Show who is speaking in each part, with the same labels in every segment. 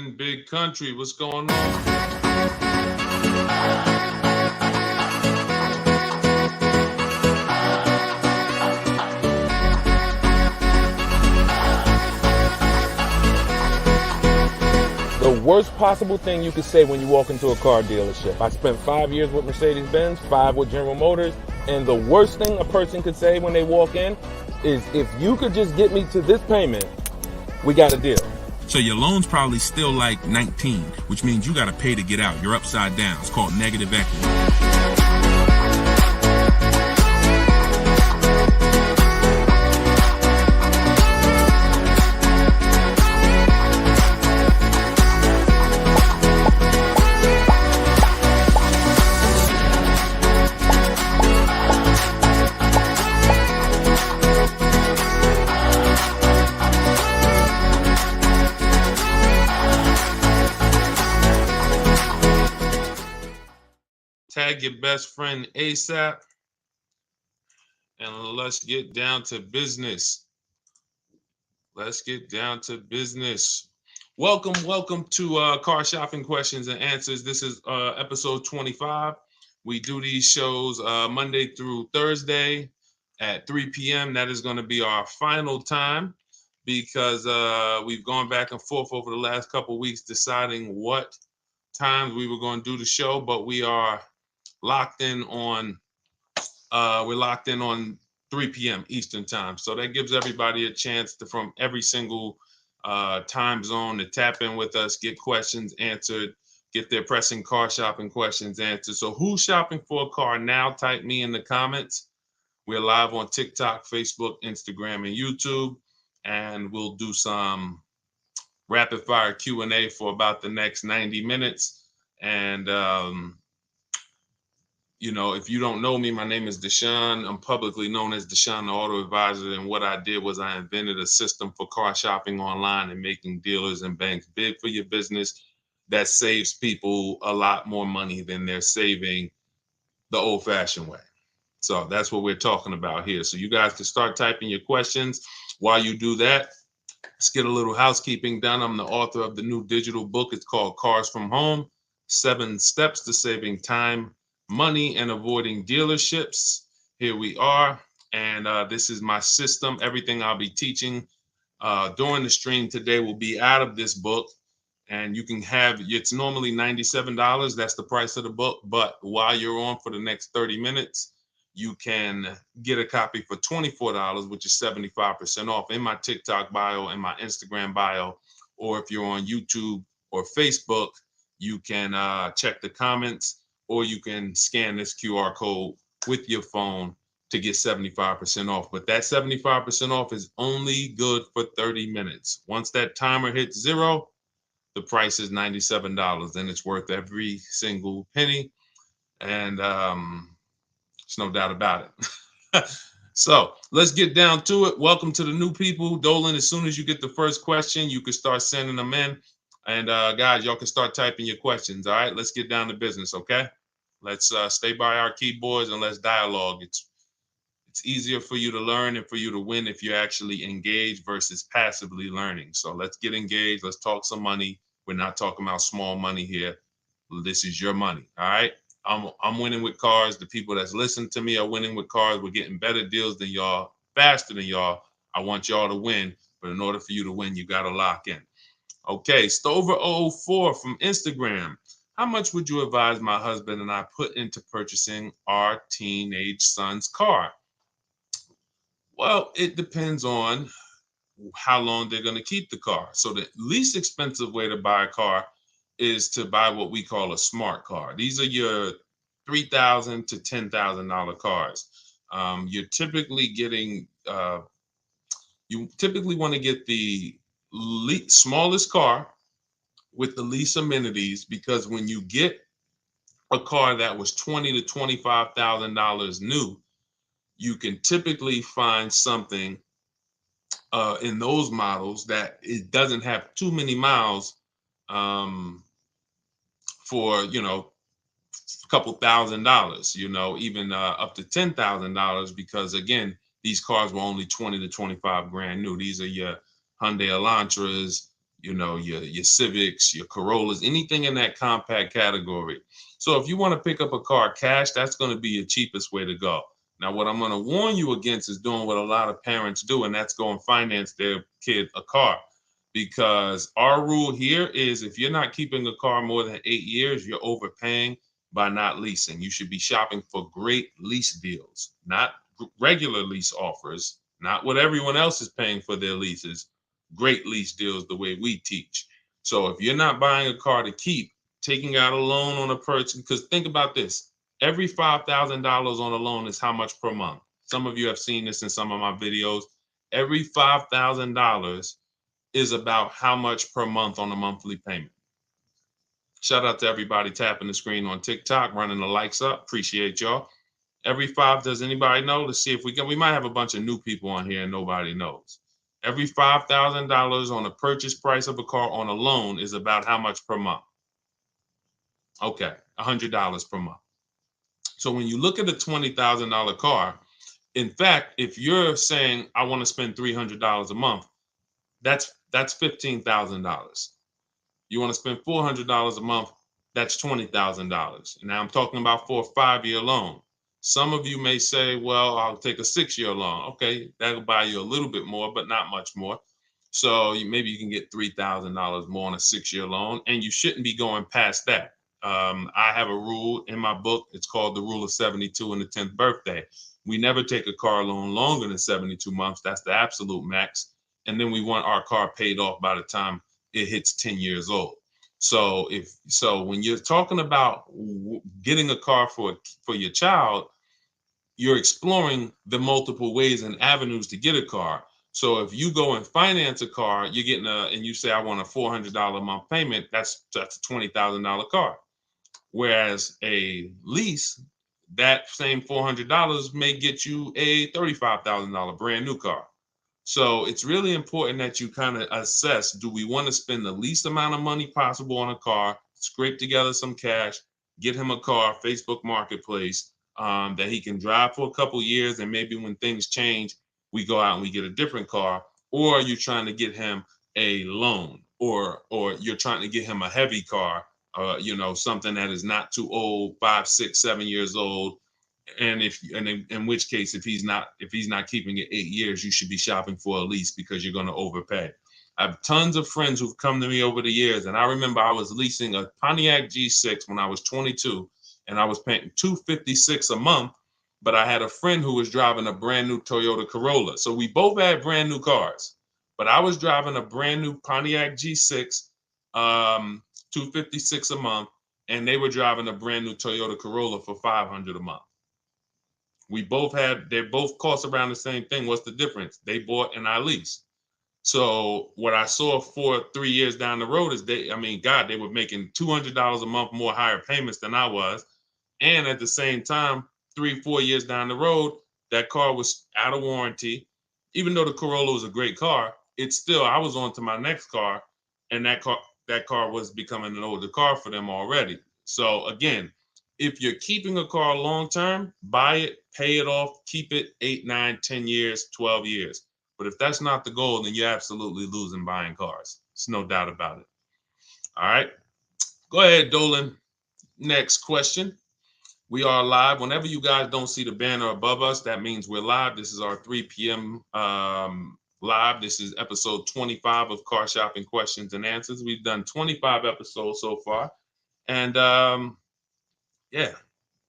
Speaker 1: morning, big country. What's going on?
Speaker 2: The worst possible thing you could say when you walk into a car dealership. I spent 5 years with Mercedes-Benz, 5 with General Motors, and the worst thing a person could say when they walk in is, if you could just get me to this payment, we got a deal.
Speaker 3: So your loan's probably still like 19, which means you got to pay to get out. You're upside down. It's called negative equity.
Speaker 1: Tag your best friend ASAP, and let's get down to business. Let's get down to business. Welcome to Car Shopping Questions and Answers. This is episode 25. We do these shows Monday through Thursday at 3 p.m. That is going to be our final time, because we've gone back and forth over the last couple of weeks deciding what times we were going to do the show, but we are locked in on 3 p.m. Eastern time. So that gives everybody a chance to, from every single time zone, to tap in with us, get questions answered, get their pressing car shopping questions answered. So who's shopping for a car now? Type me in the comments. We're live on TikTok, Facebook, Instagram, and YouTube, and we'll do some rapid fire Q&A for about the next 90 minutes. And you know, if you don't know me, my name is Deshone. I'm publicly known as Deshone the Auto Advisor. And what I did was I invented a system for car shopping online and making dealers and banks bid for your business that saves people a lot more money than they're saving the old-fashioned way. So that's what we're talking about here. So you guys can start typing your questions. While you do that, let's get a little housekeeping done. I'm the author of the new digital book. It's called Cars from Home: 7 Steps to Saving Time, Money, and Avoiding Dealerships. Here we are, and this is my system. Everything I'll be teaching during the stream today will be out of this book, and you can have, it's normally $97. That's the price of the book, but while you're on for the next 30 minutes, you can get a copy for $24, which is 75% off, in my TikTok bio and my Instagram bio. Or if you're on YouTube or Facebook, you can check the comments, or you can scan this QR code with your phone to get 75% off. But that 75% off is only good for 30 minutes. Once that timer hits 0, the price is $97, and it's worth every single penny. And there's no doubt about it. So let's get down to it. Welcome to the new people. Dolan, as soon as you get the first question, you can start sending them in. And guys, y'all can start typing your questions. All right, let's get down to business, okay? Let's stay by our keyboards and let's dialogue. It's easier for you to learn and for you to win if you actually engage versus passively learning. So let's get engaged. Let's talk some money. We're not talking about small money here. This is your money, all right? I'm winning with cars. The people that's listening to me are winning with cars. We're getting better deals than y'all, faster than y'all. I want y'all to win, but in order for you to win, you got to lock in. Okay, Stover004 from Instagram. How much would you advise my husband and I put into purchasing our teenage son's car? Well, it depends on how long they're going to keep the car. So the least expensive way to buy a car is to buy what we call a smart car. These are your $3,000 to $10,000 cars. You're typically getting, you typically want to get the smallest car with the least amenities, because when you get a car that was $20,000 to $25,000 new, you can typically find something in those models that it doesn't have too many miles for, you know, a couple $1,000s, you know, even up to $10,000, because again, these cars were only 20 to 25 grand new. These are your Hyundai Elantras, you know, your Civics, your Corollas, anything in that compact category. So if you want to pick up a car cash, that's going to be your cheapest way to go. Now, what I'm going to warn you against is doing what a lot of parents do, and that's go and finance their kid a car. Because our rule here is if you're not keeping a car more than 8 years, you're overpaying by not leasing. You should be shopping for great lease deals, not regular lease offers, not what everyone else is paying for their leases. Great lease deals the way we teach. So if you're not buying a car to keep, taking out a loan on a purchase, because think about this, every $5,000 on a loan is how much per month? Some of you have seen this in some of my videos. Every $5,000 is about how much per month on a monthly payment. Shout out to everybody tapping the screen on TikTok, running the likes up. Appreciate y'all. Every five, does anybody know? Let's see if we can. We might have a bunch of new people on here and nobody knows. Every $5,000 on the purchase price of a car on a loan is about how much per month? Okay, $100 per month. So when you look at a $20,000 car, in fact, if you're saying I want to spend $300 a month, that's $15,000. You want to spend $400 a month, that's $20,000. And now I'm talking about for a 5-year loan. Some of you may say, well, I'll take a 6-year loan. Okay, that'll buy you a little bit more, but not much more. So maybe you can get $3,000 more on a 6-year loan, and you shouldn't be going past that. I have a rule in my book. It's called the rule of 72 and the 10th birthday. We never take a car loan longer than 72 months. That's the absolute max. And then we want our car paid off by the time it hits 10 years old. So when you're talking about getting a car for your child, you're exploring the multiple ways and avenues to get a car. So if you go and finance a car, you're getting and you say I want a $400 a month payment, that's a $20,000 car. Whereas a lease, that same $400 may get you a $35,000 brand new car. So it's really important that you kind of assess, do we want to spend the least amount of money possible on a car, scrape together some cash, get him a car, Facebook Marketplace, that he can drive for a couple years, and maybe when things change, we go out and we get a different car, or are you trying to get him a loan, or you're trying to get him a heavy car, something that is not too old, 5, 6, 7 years old. And in which case, if he's not keeping it 8 years, you should be shopping for a lease because you're going to overpay. I have tons of friends who've come to me over the years, and I remember I was leasing a Pontiac G6 when I was 22, and I was paying $256 a month, but I had a friend who was driving a brand new Toyota Corolla. So we both had brand new cars, but I was driving a brand new Pontiac G6, $256 a month, and they were driving a brand new Toyota Corolla for $500 a month. They both cost around the same thing. What's the difference? They bought and I leased. So what I saw 3 years down the road is they were making $200 a month more higher payments than I was. And at the same time, 3-4 years down the road, that car was out of warranty. Even though the Corolla was a great car, I was on to my next car, and that car was becoming an older car for them already. So again, if you're keeping a car long term, buy it, pay it off, keep it 8, 9, 10 years, 12 years. But if that's not the goal, then you're absolutely losing buying cars. There's no doubt about it. All right. Go ahead, Dolan. Next question. We are live. Whenever you guys don't see the banner above us, that means we're live. This is our 3 p.m. Live. This is episode 25 of Car Shopping Questions and Answers. We've done 25 episodes so far. And yeah,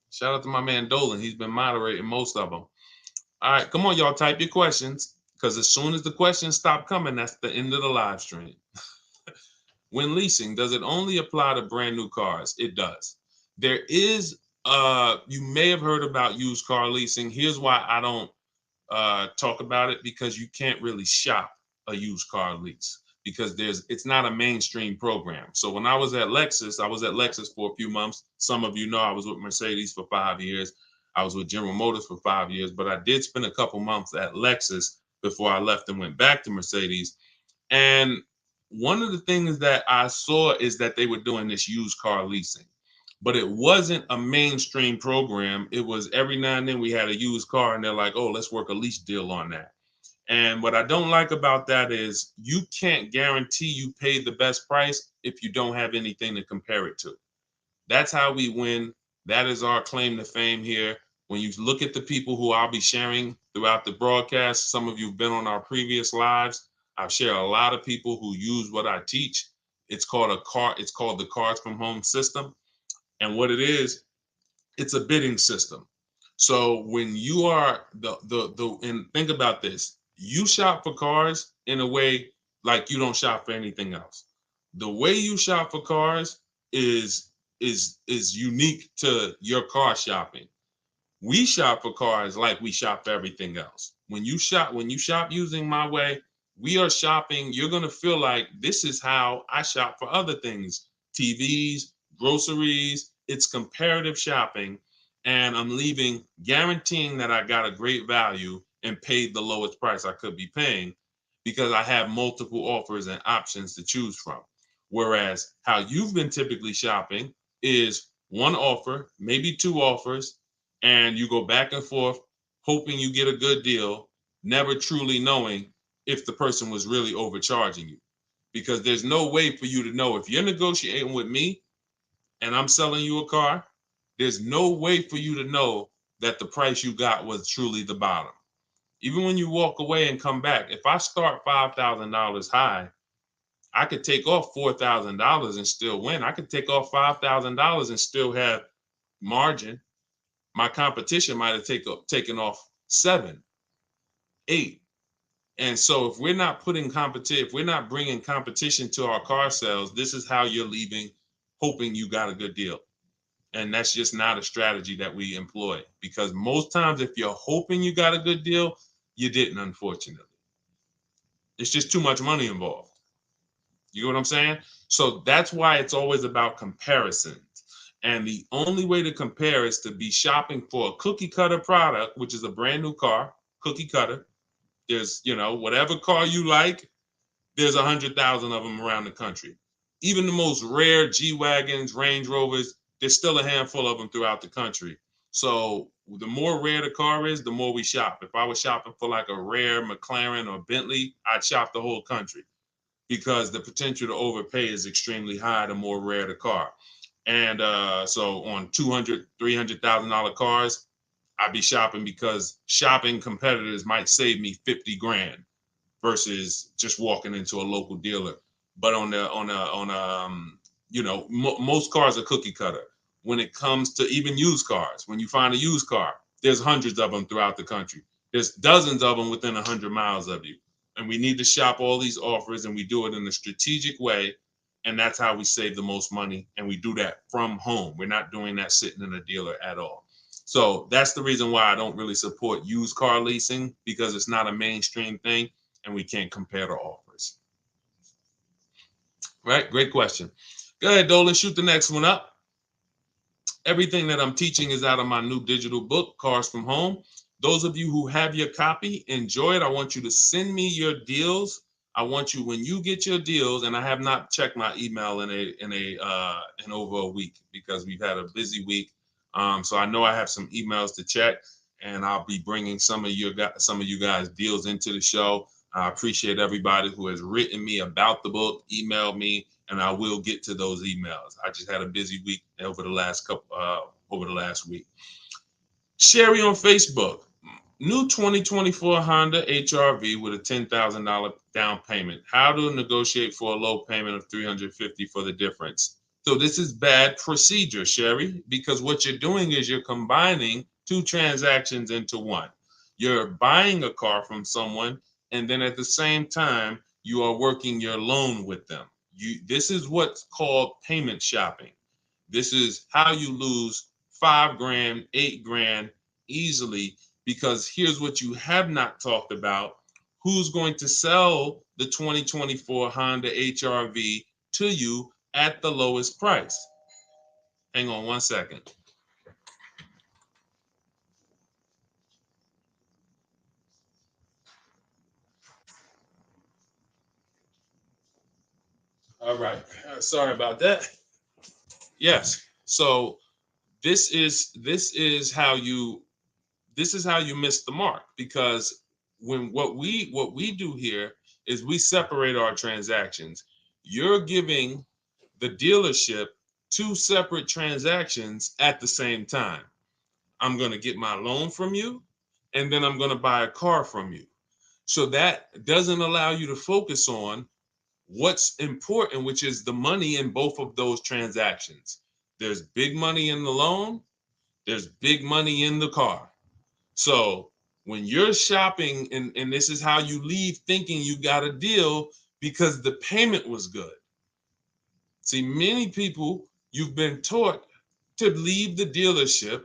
Speaker 1: shout out to my man Dolan. He's been moderating most of them. All right, come on, y'all, type your questions, because as soon as the questions stop coming, that's the end of the live stream. When leasing, does it only apply to brand new cars? It does. There is, you may have heard about used car leasing. Here's why I don't talk about it, because you can't really shop a used car lease, because it's not a mainstream program. So when I was at Lexus for a few months. Some of you know I was with Mercedes for 5 years. I was with General Motors for 5 years, but I did spend a couple months at Lexus before I left and went back to Mercedes. And one of the things that I saw is that they were doing this used car leasing, but it wasn't a mainstream program. It was every now and then we had a used car and they're like, oh, let's work a lease deal on that. And what I don't like about that is you can't guarantee you pay the best price if you don't have anything to compare it to. That's how we win. That is our claim to fame here. When you look at the people who I'll be sharing throughout the broadcast, some of you have been on our previous lives. I've shared a lot of people who use what I teach. It's called the Cards from Home system. And what it is, it's a bidding system. So when you are and think about this, you shop for cars in a way like you don't shop for anything else. The way you shop for cars is unique to your car shopping. We shop for cars like we shop for everything else. When you shop using my way, we are shopping. You're gonna feel like this is how I shop for other things, TVs, groceries. It's comparative shopping, and I'm leaving guaranteeing that I got a great value and paid the lowest price I could be paying because I have multiple offers and options to choose from. Whereas how you've been typically shopping is one offer, maybe two offers, and you go back and forth hoping you get a good deal, never truly knowing if the person was really overcharging you. Because there's no way for you to know if you're negotiating with me and I'm selling you a car, there's no way for you to know that the price you got was truly the bottom. Even when you walk away and come back, if I start $5,000 high, I could take off $4,000 and still win. I could take off $5,000 and still have margin. My competition might have taken off 7, 8. And so if we're not if we're not bringing competition to our car sales, this is how you're leaving, hoping you got a good deal. And that's just not a strategy that we employ, because most times if you're hoping you got a good deal, you didn't, unfortunately. It's just too much money involved. You know what I'm saying? So that's why it's always about comparisons. And the only way to compare is to be shopping for a cookie cutter product, which is a brand new car, cookie cutter. There's, whatever car you like, there's 100,000 of them around the country. Even the most rare G-Wagons, Range Rovers, there's still a handful of them throughout the country. So the more rare the car is, the more we shop. If I was shopping for like a rare McLaren or Bentley, I'd shop the whole country because the potential to overpay is extremely high the more rare the car. And so on $200,000, $300,000 cars, I'd be shopping because shopping competitors might save me 50 grand versus just walking into a local dealer. But most cars are cookie cutter. When it comes to even used cars, when you find a used car, there's hundreds of them throughout the country. There's dozens of them within 100 miles of you. And we need to shop all these offers, and we do it in a strategic way. And that's how we save the most money. And we do that from home. We're not doing that sitting in a dealer at all. So that's the reason why I don't really support used car leasing, because it's not a mainstream thing and we can't compare the offers. Right? Great question. Go ahead, Dolan, shoot the next one up. Everything that I'm teaching is out of my new digital book, Cars from Home. Those of you who have your copy, enjoy it. I want you to send me your deals. I want you, when you get your deals, and I have not checked my email in over a week because we've had a busy week. So I know I have some emails to check, and I'll be bringing some of you guys deals into the show. I appreciate everybody who has written me about the book, emailed me, and I will get to those emails. I just had a busy week over the last week. Sherry on Facebook. New 2024 Honda HR-V with a $10,000 down payment. How to negotiate for a low payment of $350 for the difference. So this is bad procedure, Sherry, because what you're doing is you're combining two transactions into one. You're buying a car from someone, and then at the same time, you are working your loan with them. This is what's called payment shopping. This is how you lose 5 grand, 8 grand easily, because here's what you have not talked about. Who's going to sell the 2024 Honda HR-V to you at the lowest price? Hang on one second. All right. Sorry about that. Yes. So this is how you miss the mark, because what we do here is we separate our transactions. You're giving the dealership two separate transactions at the same time. I'm going to get my loan from you, and then I'm going to buy a car from you. So that doesn't allow you to focus on what's important, which is the money in both of those transactions. There's big money in the loan, there's big money in the car. So when you're shopping, and this is how you leave thinking you got a deal because the payment was good. See, many people, you've been taught to leave the dealership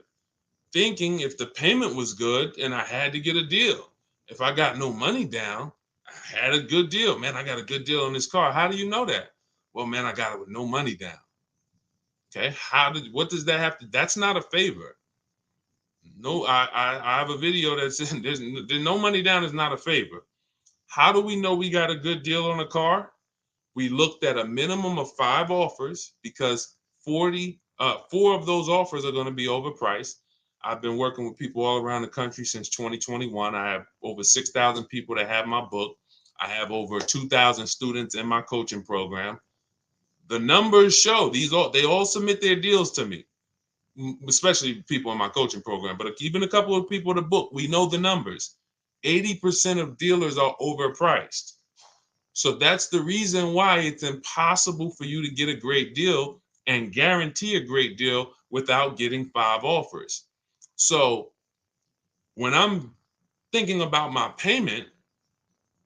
Speaker 1: thinking if the payment was good and I had to get a deal. If I got no money down, I had a good deal. Man, I got a good deal on this car. How do you know that? Well, man, I got it with no money down. Okay, what does that have to, that's not a favor. No, I have a video that says there's no money down is not a favor. How do we know we got a good deal on a car? We looked at a minimum of 5 offers because 4 of those offers are going to be overpriced. I've been working with people all around the country since 2021. I have over 6,000 people that have my book. I have over 2,000 students in my coaching program. The numbers show they all submit their deals to me, especially people in my coaching program, but even a couple of people in the book, we know the numbers. 80% of dealers are overpriced. So that's the reason why it's impossible for you to get a great deal and guarantee a great deal without getting 5 offers. So when I'm thinking about my payment,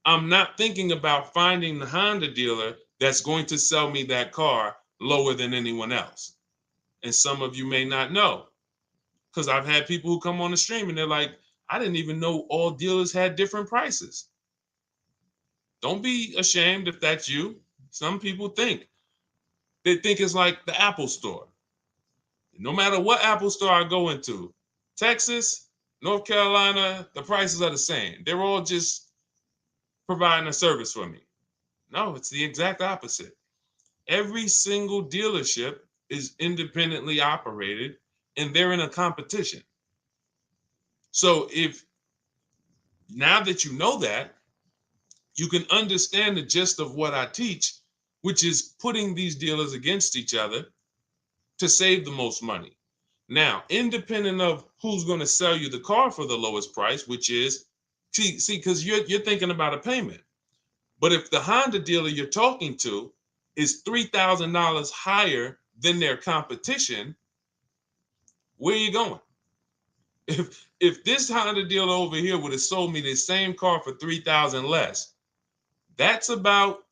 Speaker 1: I'm not thinking about finding the Honda dealer that's going to sell me that car lower than anyone else. And some of you may not know, because I've had people who come on the stream and they're like, I didn't even know all dealers had different prices. Don't be ashamed if that's you. Some people think. They think it's like the Apple store. No matter what Apple store I go into, Texas, North Carolina, the prices are the same. They're all just providing a service for me. No, it's the exact opposite. Every single dealership is independently operated and they're in a competition. So if now that you know that, you can understand the gist of what I teach, which is putting these dealers against each other to save the most money. Now, independent of who's going to sell you the car for the lowest price, which is, see, because you're thinking about a payment. But if the Honda dealer you're talking to is $3,000 higher than their competition, where are you going? If this Honda dealer over here would have sold me the same car for $3,000 less, that's about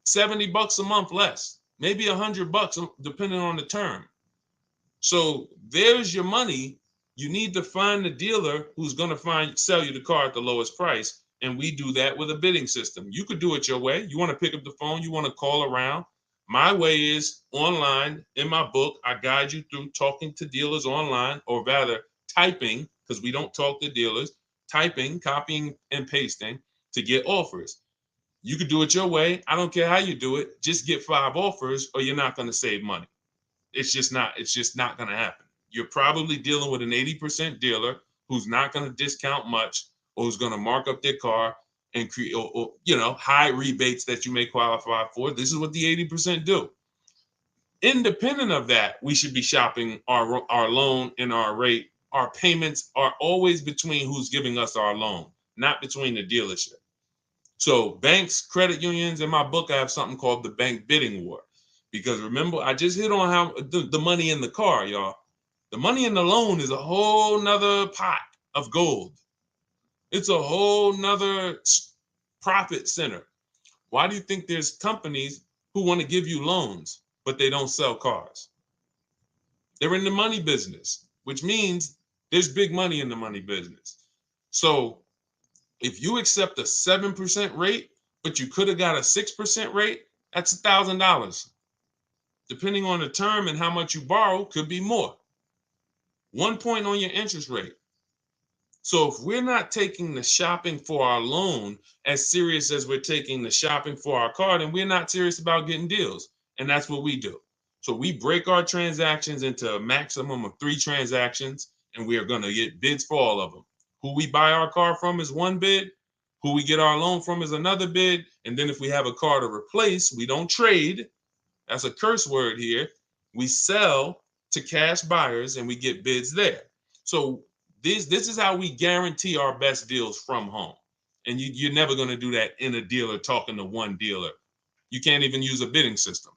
Speaker 1: $70 a month less, maybe $100 depending on the term. So there's your money. You need to find the dealer who's going to sell you the car at the lowest price. And we do that with a bidding system. You could do it your way. You want to pick up the phone, you want to call around. My way is online. In my book, I guide you through talking to dealers online, or rather typing, because we don't talk to dealers, typing, copying, and pasting to get offers. You could do it your way. I don't care how you do it. Just get 5 offers or you're not going to save money. It's just not going to happen. You're probably dealing with an 80% dealer who's not going to discount much, or who's going to mark up their car and create, or high rebates that you may qualify for. This is what the 80% do. Independent of that, we should be shopping our loan and our rate. Our payments are always between who's giving us our loan, not between the dealership. So banks, credit unions, in my book, I have something called the bank bidding war. Because remember, I just hit on how the money in the car, y'all. The money in the loan is a whole nother pot of gold. It's a whole nother profit center. Why do you think there's companies who want to give you loans, but they don't sell cars? They're in the money business, which means there's big money in the money business. So if you accept a 7% rate, but you could have got a 6% rate, that's $1,000. Depending on the term and how much you borrow, could be more. 1 point on your interest rate. So if we're not taking the shopping for our loan as serious as we're taking the shopping for our car, then we're not serious about getting deals. And that's what we do. So we break our transactions into a maximum of 3 transactions, and we are going to get bids for all of them. Who we buy our car from is one bid. Who we get our loan from is another bid. And then if we have a car to replace, we don't trade. That's a curse word here. We sell to cash buyers and we get bids there. So this is how we guarantee our best deals from home. And you're never going to do that in a dealer talking to one dealer. You can't even use a bidding system.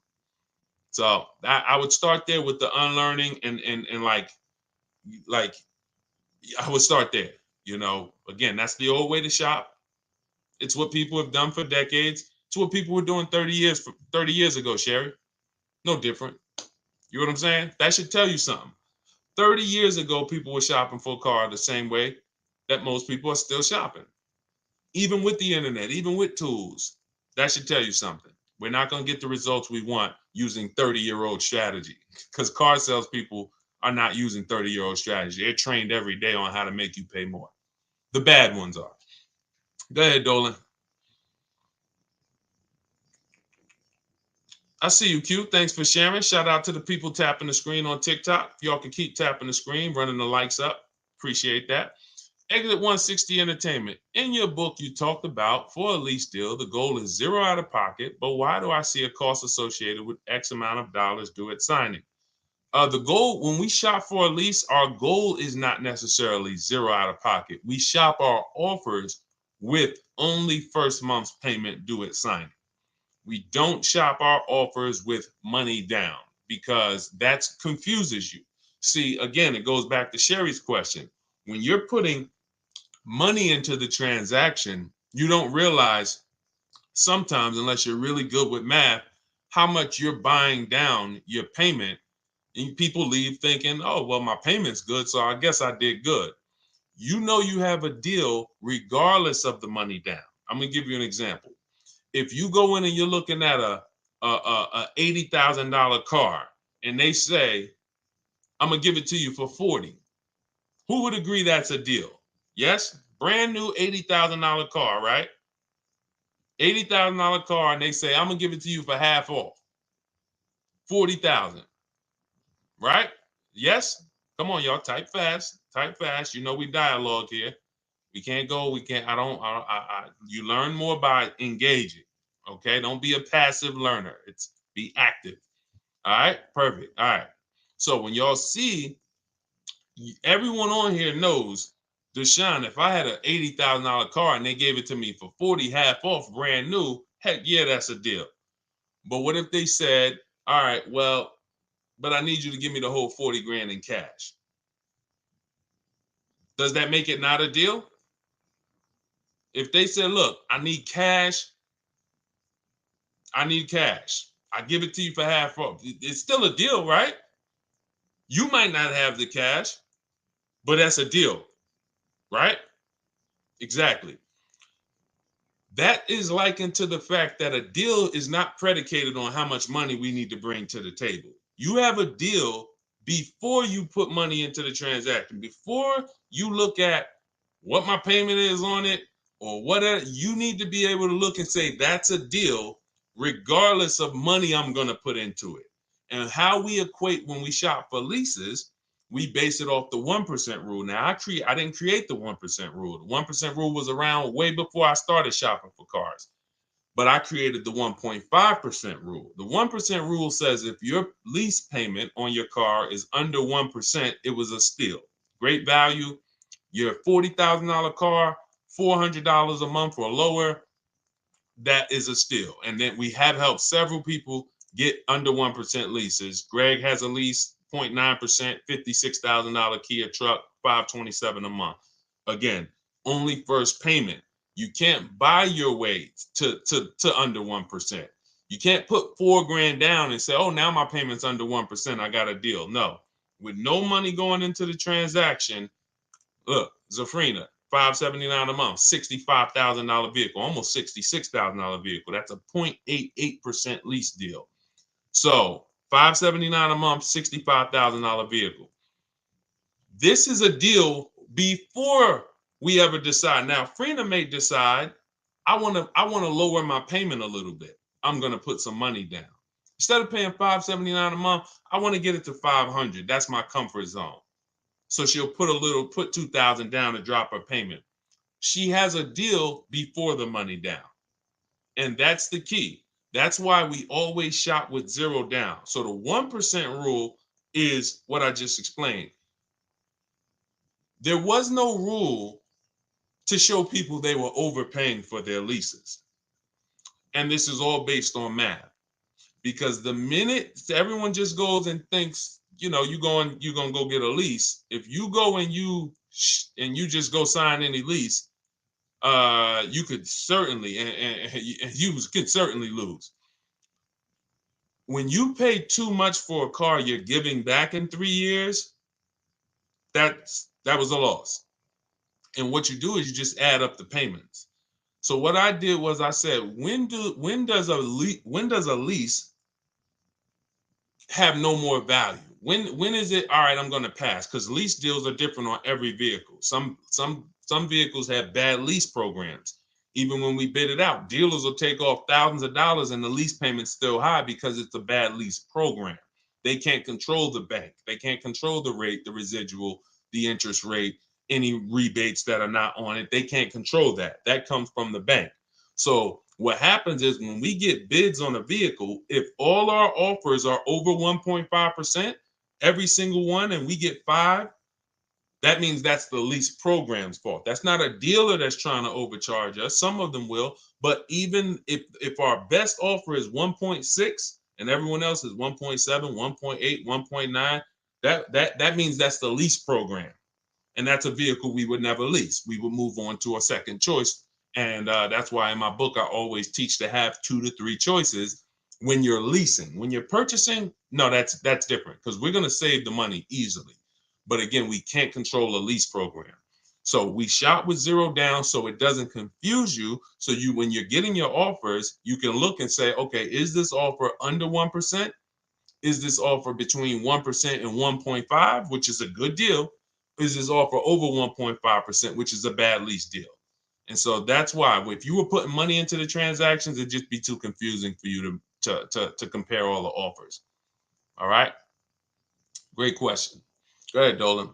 Speaker 1: So I would start there with the unlearning and like I would start there. You know, again, that's the old way to shop. It's what people have done for decades. It's what people were doing 30 years ago, Sherry. No different. You know what I'm saying? That should tell you something. 30 years ago, people were shopping for a car the same way that most people are still shopping. Even with the internet, even with tools, that should tell you something. We're not going to get the results we want using 30-year-old strategy, because car salespeople are not using 30-year-old strategy. They're trained every day on how to make you pay more. The bad ones are. Go ahead, Dolan. I see you, Q. Thanks for sharing. Shout out to the people tapping the screen on TikTok. Y'all can keep tapping the screen, running the likes up. Appreciate that. Exit 160 Entertainment. In your book, you talked about for a lease deal, the goal is zero out of pocket, but why do I see a cost associated with X amount of dollars due at signing? The goal, when we shop for a lease, our goal is not necessarily zero out of pocket. We shop our offers with only first month's payment due at signing. We don't shop our offers with money down because that confuses you. See, again, it goes back to Sherry's question. When you're putting money into the transaction, you don't realize sometimes, unless you're really good with math, how much you're buying down your payment. And people leave thinking, oh, well, my payment's good, so I guess I did good. You know you have a deal regardless of the money down. I'm going to give you an example. If you go in and you're looking at a $80,000 car and they say, I'm going to give it to you for 40, who would agree that's a deal? Yes? Brand new $80,000 car, right? $80,000 car, and they say, I'm going to give it to you for half off. 40,000. Right? Yes? Come on, y'all. Type fast. Type fast. You know we dialogue here. We can't go. We can't. You learn more by engaging. Okay? Don't be a passive learner. It's be active. All right? Perfect. All right. So when y'all see, everyone on here knows, Deshone, if I had an $80,000 car and they gave it to me for 40, half off, brand new, heck yeah, that's a deal. But what if they said, all right, well, but I need you to give me the whole 40 grand in cash? Does that make it not a deal? If they said, look, I need cash, I give it to you for half off. It's still a deal, right? You might not have the cash, but that's a deal, right? Exactly. That is likened to the fact that a deal is not predicated on how much money we need to bring to the table. You have a deal before you put money into the transaction. Before you look at what my payment is on it or whatever, you need to be able to look and say, that's a deal regardless of money I'm going to put into it. And how we equate when we shop for leases, we base it off the 1% rule. Now, I didn't create the 1% rule. The 1% rule was around way before I started shopping for cars. But I created the 1.5% rule. The 1% rule says if your lease payment on your car is under 1%, it was a steal. Great value. Your $40,000 car, $400 a month or lower, that is a steal. And then we have helped several people get under 1% leases. Greg has a lease, 0.9%, $56,000 Kia truck, $527 a month. Again, only first payment. You can't buy your way to under 1%. You can't put $4 grand down and say, oh, now my payment's under 1%. I got a deal. No, with no money going into the transaction. Look, Zafrina, $579 a month, $65,000 vehicle, almost $66,000 vehicle. That's a 0.88% lease deal. So $579 a month, $65,000 vehicle. This is a deal before we ever decide. Now, Frina may decide, I want to lower my payment a little bit. I'm going to put some money down. Instead of paying $579 a month, I want to get it to $500. That's my comfort zone. So she'll put 2,000 down to drop her payment. She has a deal before the money down. And that's the key. That's why we always shop with 0 down. So the 1% rule is what I just explained. There was no rule to show people they were overpaying for their leases. And this is all based on math. Because the minute everyone just goes and thinks, you're gonna go get a lease. If you go and you just go sign any lease, you could certainly lose. When you pay too much for a car you're giving back in 3 years, that was a loss. And what you do is you just add up the payments. So what I did was I said, when does a lease have no more value? When is it all right, I'm going to pass? Because lease deals are different on every vehicle. Some vehicles have bad lease programs. Even when we bid it out, dealers will take off thousands of dollars and the lease payment's still high because it's a bad lease program. They can't control the bank. They can't control the rate, the residual, the interest rate, any rebates that are not on it. They can't control that. That comes from the bank. So what happens is when we get bids on a vehicle, if all our offers are over 1.5%, every single one, and we get 5, that means that's the lease program's fault. That's not a dealer that's trying to overcharge us. Some of them will, but even if our best offer is 1.6 and everyone else is 1.7, 1.8, 1.9, that means that's the lease program. And that's a vehicle we would never lease. We would move on to a second choice. And that's why in my book, I always teach to have 2 to 3 choices when you're leasing. When you're purchasing, no, that's different because we're going to save the money easily. But again, we can't control a lease program. So we shop with 0 down so it doesn't confuse you. So when you're getting your offers, you can look and say, okay, is this offer under 1%? Is this offer between 1% and 1.5, which is a good deal? Is this offer over 1.5%, which is a bad lease deal? And so that's why if you were putting money into the transactions, it'd just be too confusing for you to compare all the offers. All right. Great question. Go ahead, Dolan.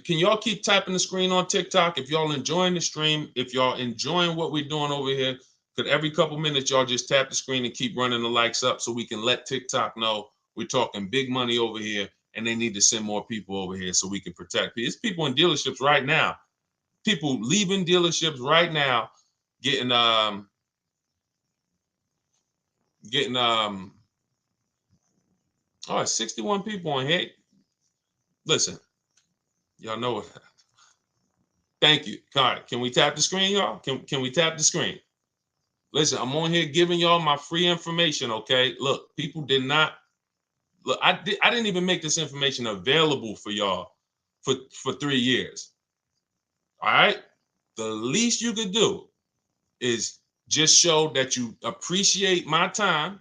Speaker 1: Can y'all keep tapping the screen on TikTok if y'all enjoying the stream? If y'all enjoying what we're doing over here, could every couple minutes y'all just tap the screen and keep running the likes up so we can let TikTok know we're talking big money over here and they need to send more people over here so we can protect people. It's people in dealerships right now. People leaving dealerships right now, getting 61 people on here. Listen, y'all know what. Thank you. All right, can we tap the screen, y'all? Can we tap the screen? Listen, I'm on here giving y'all my free information, okay? Look, people did not look. I didn't even make this information available for y'all for 3 years. All right? The least you could do is just show that you appreciate my time.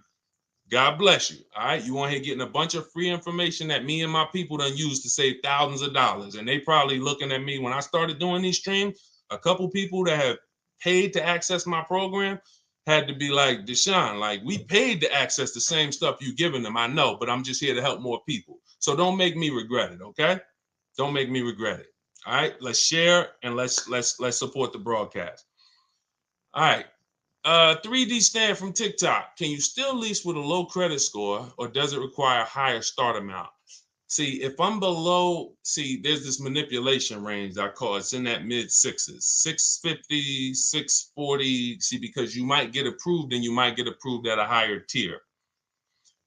Speaker 1: God bless you. All right. You on here getting a bunch of free information that me and my people done used to save thousands of dollars. And they probably looking at me when I started doing these streams. A couple people that have paid to access my program had to be like, Deshone, like we paid to access the same stuff you giving them. I know, but I'm just here to help more people. So don't make me regret it. Okay. Don't make me regret it. All right. Let's share and let's support the broadcast. All right. 3D Stan from TikTok. Can you still lease with a low credit score or does it require a higher start amount? See, if I'm below, there's this manipulation range I call it's in that mid 6s, 650, 640. See, because you might get approved and you might get approved at a higher tier.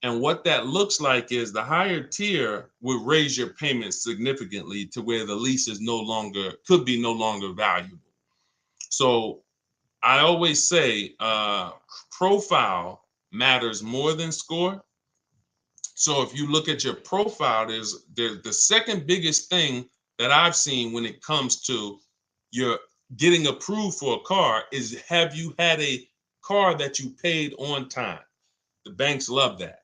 Speaker 1: And what that looks like is the higher tier will raise your payments significantly to where the lease is could be no longer valuable. So I always say profile matters more than score. So if you look at your profile, there's the second biggest thing that I've seen when it comes to your getting approved for a car is have you had a car that you paid on time? The banks love that.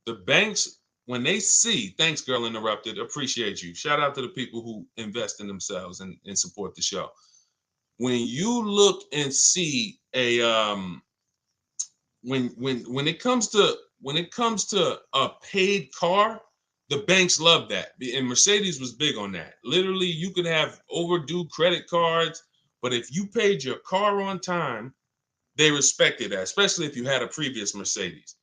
Speaker 1: The banks, when they see, thanks, girl interrupted, appreciate you. Shout out to the people who invest in themselves and support the show. When you look and see a when it comes to a paid car, The banks love that. And Mercedes was big on that. Literally, you could have overdue credit cards, but if you paid your car on time, they respected that, especially if you had a previous Mercedes.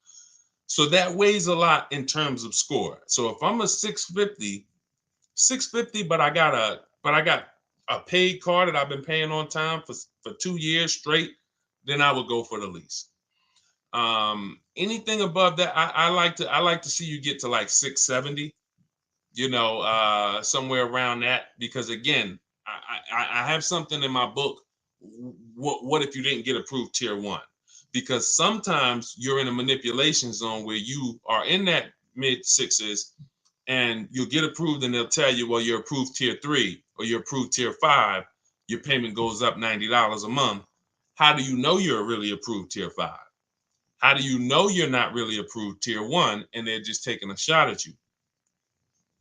Speaker 1: So that weighs a lot in terms of score. So if I'm a 650, but I got a paid car that I've been paying on time for 2 years straight, then I would go for the lease. Anything above that, I like to see you get to like 670, somewhere around that, because again, I have something in my book. What if you didn't get approved tier 1? Because sometimes you're in a manipulation zone where you are in that mid 6s and you'll get approved and they'll tell you, well, you're approved tier 3 or you're approved tier 5. Your payment goes up $90 a month. How do you know you're really approved tier 5? How do you know you're not really approved tier 1 and they're just taking a shot at you?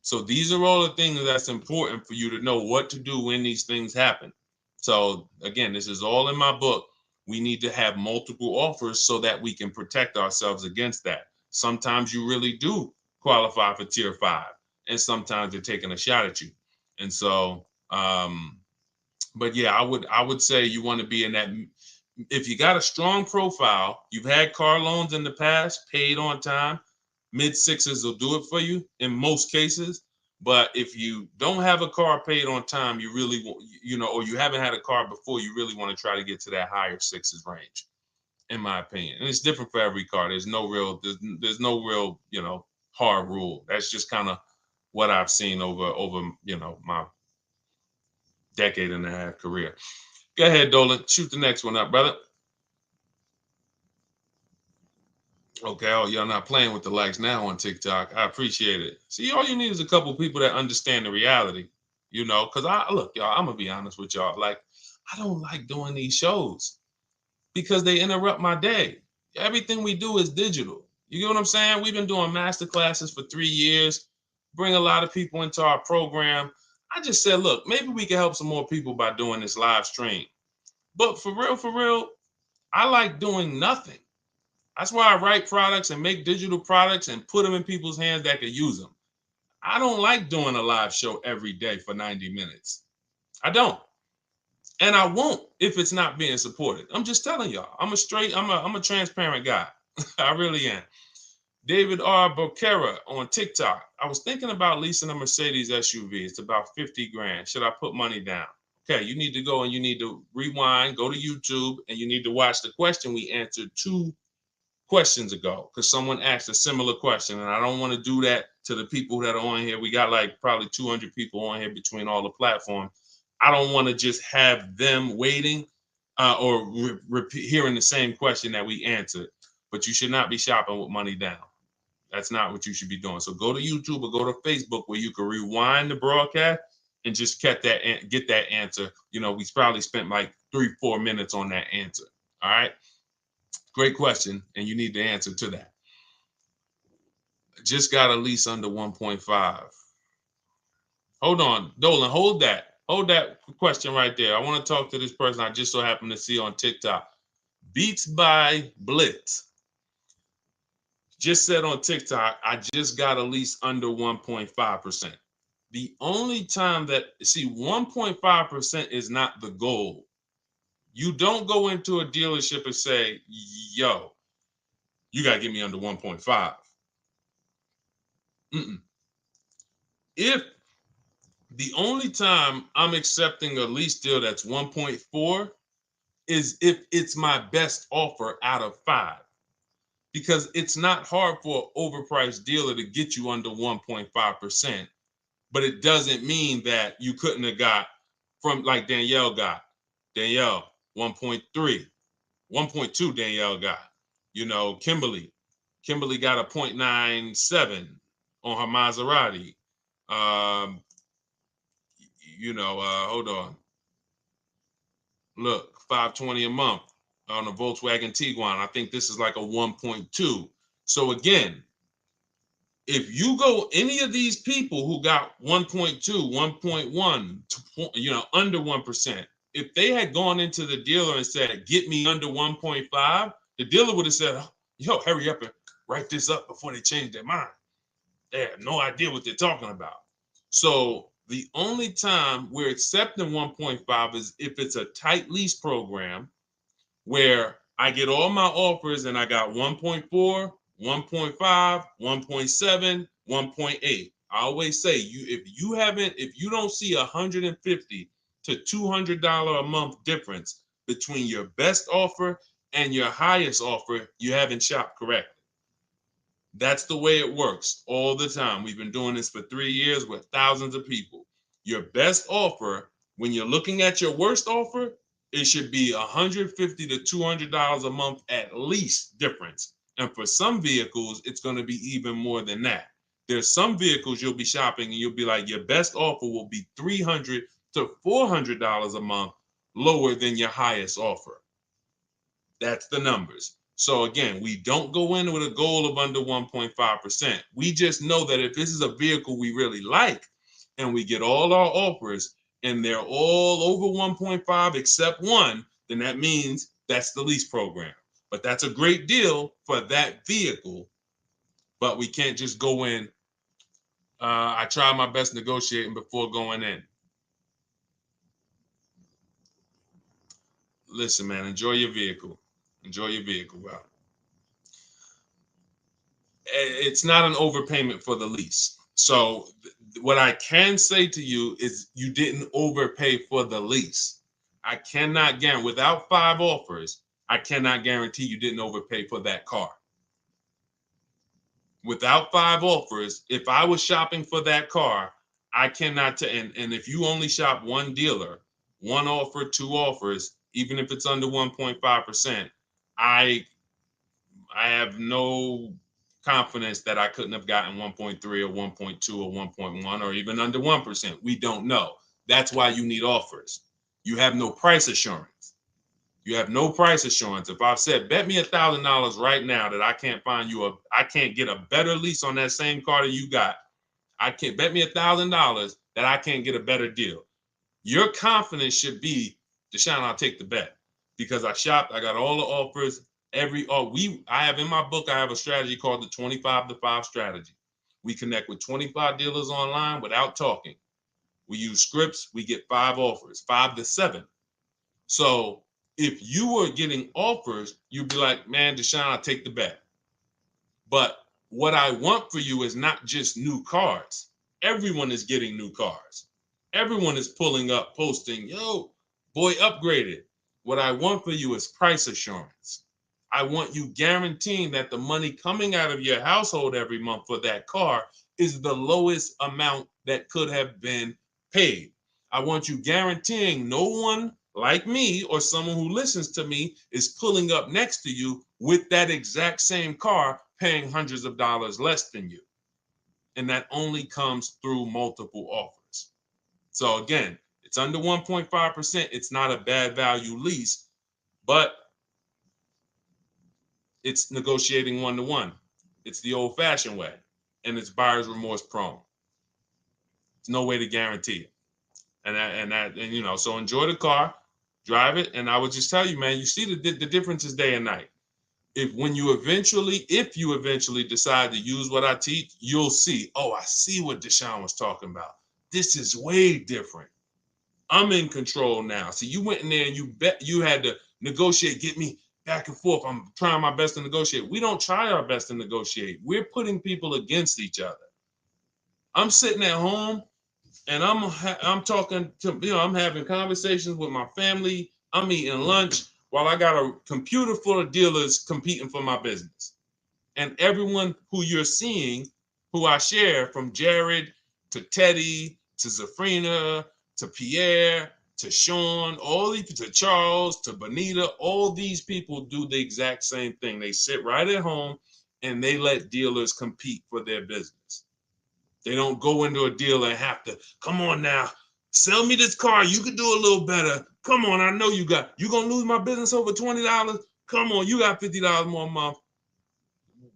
Speaker 1: So these are all the things that's important for you to know what to do when these things happen. So again, this is all in my book. We need to have multiple offers so that we can protect ourselves against that. Sometimes you really do qualify for tier 5, and sometimes they're taking a shot at you. And so, but yeah, I would say you want to be in that. If you got a strong profile, you've had car loans in the past, paid on time, mid 6s will do it for you in most cases. But if you don't have a car paid on time, you really want, or you haven't had a car before, you really want to try to get to that higher 6s range, in my opinion. And it's different for every car. There's no real hard rule. That's just kind of what I've seen over my decade and a half career. Go ahead, Dolan. Shoot the next one up, brother. Okay, oh, y'all not playing with the likes now on TikTok. I appreciate it. See, all you need is a couple people that understand the reality, because look, y'all, I'm gonna be honest with y'all. Like, I don't like doing these shows because they interrupt my day. Everything we do is digital. You get what I'm saying? We've been doing master classes for 3 years, bring a lot of people into our program. I just said, look, maybe we can help some more people by doing this live stream. But for real, I like doing nothing. That's why I write products and make digital products and put them in people's hands that can use them. I don't like doing a live show every day for 90 minutes. I don't. And I won't if it's not being supported. I'm just telling y'all. I'm a transparent guy. I really am. David R. Boquera on TikTok. I was thinking about leasing a Mercedes SUV. It's about 50 grand. Should I put money down? Okay, you need to go and you need to rewind, go to YouTube, and you need to watch the question we answered 2 questions ago, because someone asked a similar question, and I don't want to do that to the people that are on here. We got like probably 200 people on here between all the platforms. I don't want to just have them waiting or hearing the same question that we answered. But you should not be shopping with money down. That's not what you should be doing. So go to YouTube or go to Facebook where you can rewind the broadcast and just get that answer. We probably spent like 3-4 minutes on that answer. All right. Great question, and you need the answer to that. Just got a lease under 1.5. Hold on, Dolan, hold that question right there. I want to talk to this person I just so happened to see on TikTok. Beats by Blitz just said on TikTok, I just got a lease under 1.5%. The only time 1.5% is not the goal. You don't go into a dealership and say, yo, you got to get me under 1.5. If the only time I'm accepting a lease deal that's 1.4 is if it's my best offer out of 5. Because it's not hard for an overpriced dealer to get you under 1.5%, but it doesn't mean that you couldn't have got from like Danielle got. Danielle, 1.3, 1.2 Danielle got. Kimberly got a 0.97 on her Maserati. Hold on. Look, $520 a month on a Volkswagen Tiguan. I think this is like a 1.2. So again, if you go any of these people who got 1.2, 1.1, under 1%, if they had gone into the dealer and said, get me under 1.5, the dealer would have said, yo, hurry up and write this up before they change their mind. They have no idea what they're talking about. So the only time we're accepting 1.5 is if it's a tight lease program where I get all my offers and I got 1.4, 1.5, 1.7, 1.8. I always say if you don't see $150 to $200 a month difference between your best offer and your highest offer, you haven't shopped correctly. That's the way it works all the time. We've been doing this for 3 years with thousands of people. Your best offer, when you're looking at your worst offer, it should be $150 to $200 a month at least difference. And for some vehicles, it's going to be even more than that. There's some vehicles you'll be shopping and you'll be like, your best offer will be $300 to $400 a month lower than your highest offer. That's the numbers. So again, we don't go in with a goal of under 1.5%. We just know that if this is a vehicle we really like and we get all our offers and they're all over 1.5 except one, then that means that's the lease program. But that's a great deal for that vehicle. But we can't just go in. I try my best negotiating before going in. Listen, man, enjoy your vehicle. Enjoy your vehicle, bro. It's not an overpayment for the lease. So what I can say to you is you didn't overpay for the lease. I cannot guarantee, without 5 offers, I cannot guarantee you didn't overpay for that car. Without 5 offers, if I was shopping for that car, I cannot, and if you only shop one dealer, 1 offer, 2 offers, even if it's under 1.5%, I have no confidence that I couldn't have gotten 1.3 or 1.2 or 1.1 or even under 1%. We don't know. That's why you need offers. You have no price assurance. You have no price assurance. If I've said, bet me $1,000 right now that I can't I can't get a better lease on that same car that you got. I can't bet me $1,000 that I can't get a better deal. Your confidence should be, Deshone, I'll take the bet because I shopped. I got all the offers. I have in my book, I have a strategy called the 25 to 5 strategy. We connect with 25 dealers online without talking. We use scripts, we get 5 offers, 5 to 7. So if you were getting offers, you'd be like, man, Deshone, I'll take the bet. But what I want for you is not just new cars. Everyone is getting new cars. Everyone is pulling up, posting, yo, boy, upgraded. What I want for you is price assurance. I want you guaranteeing that the money coming out of your household every month for that car is the lowest amount that could have been paid. I want you guaranteeing no one like me or someone who listens to me is pulling up next to you with that exact same car paying hundreds of dollars less than you. And that only comes through multiple offers. So again, it's under 1.5%. It's not a bad value lease, but it's negotiating 1-to-1. It's the old-fashioned way, and it's buyer's remorse prone. There's no way to guarantee it. And you know, so enjoy the car, drive it, and I would just tell you, man, you see the differences day and night. If you eventually decide to use what I teach, you'll see, oh, I see what Deshone was talking about. This is way different. I'm in control now. See, you went in there and you had to negotiate, get me back and forth. I'm trying my best to negotiate. We don't try our best to negotiate. We're putting people against each other. I'm sitting at home and I'm talking to, I'm having conversations with my family. I'm eating lunch while I got a computer full of dealers competing for my business. And everyone who you're seeing, who I share, from Jared to Teddy to Zafrina to Pierre to Sean, to Charles to Bonita, all these people do the exact same thing. They sit right at home and they let dealers compete for their business. They don't go into a dealer and have to, come on now, sell me this car. You can do a little better. Come on, I know you gonna lose my business over $20. Come on, you got $50 more a month.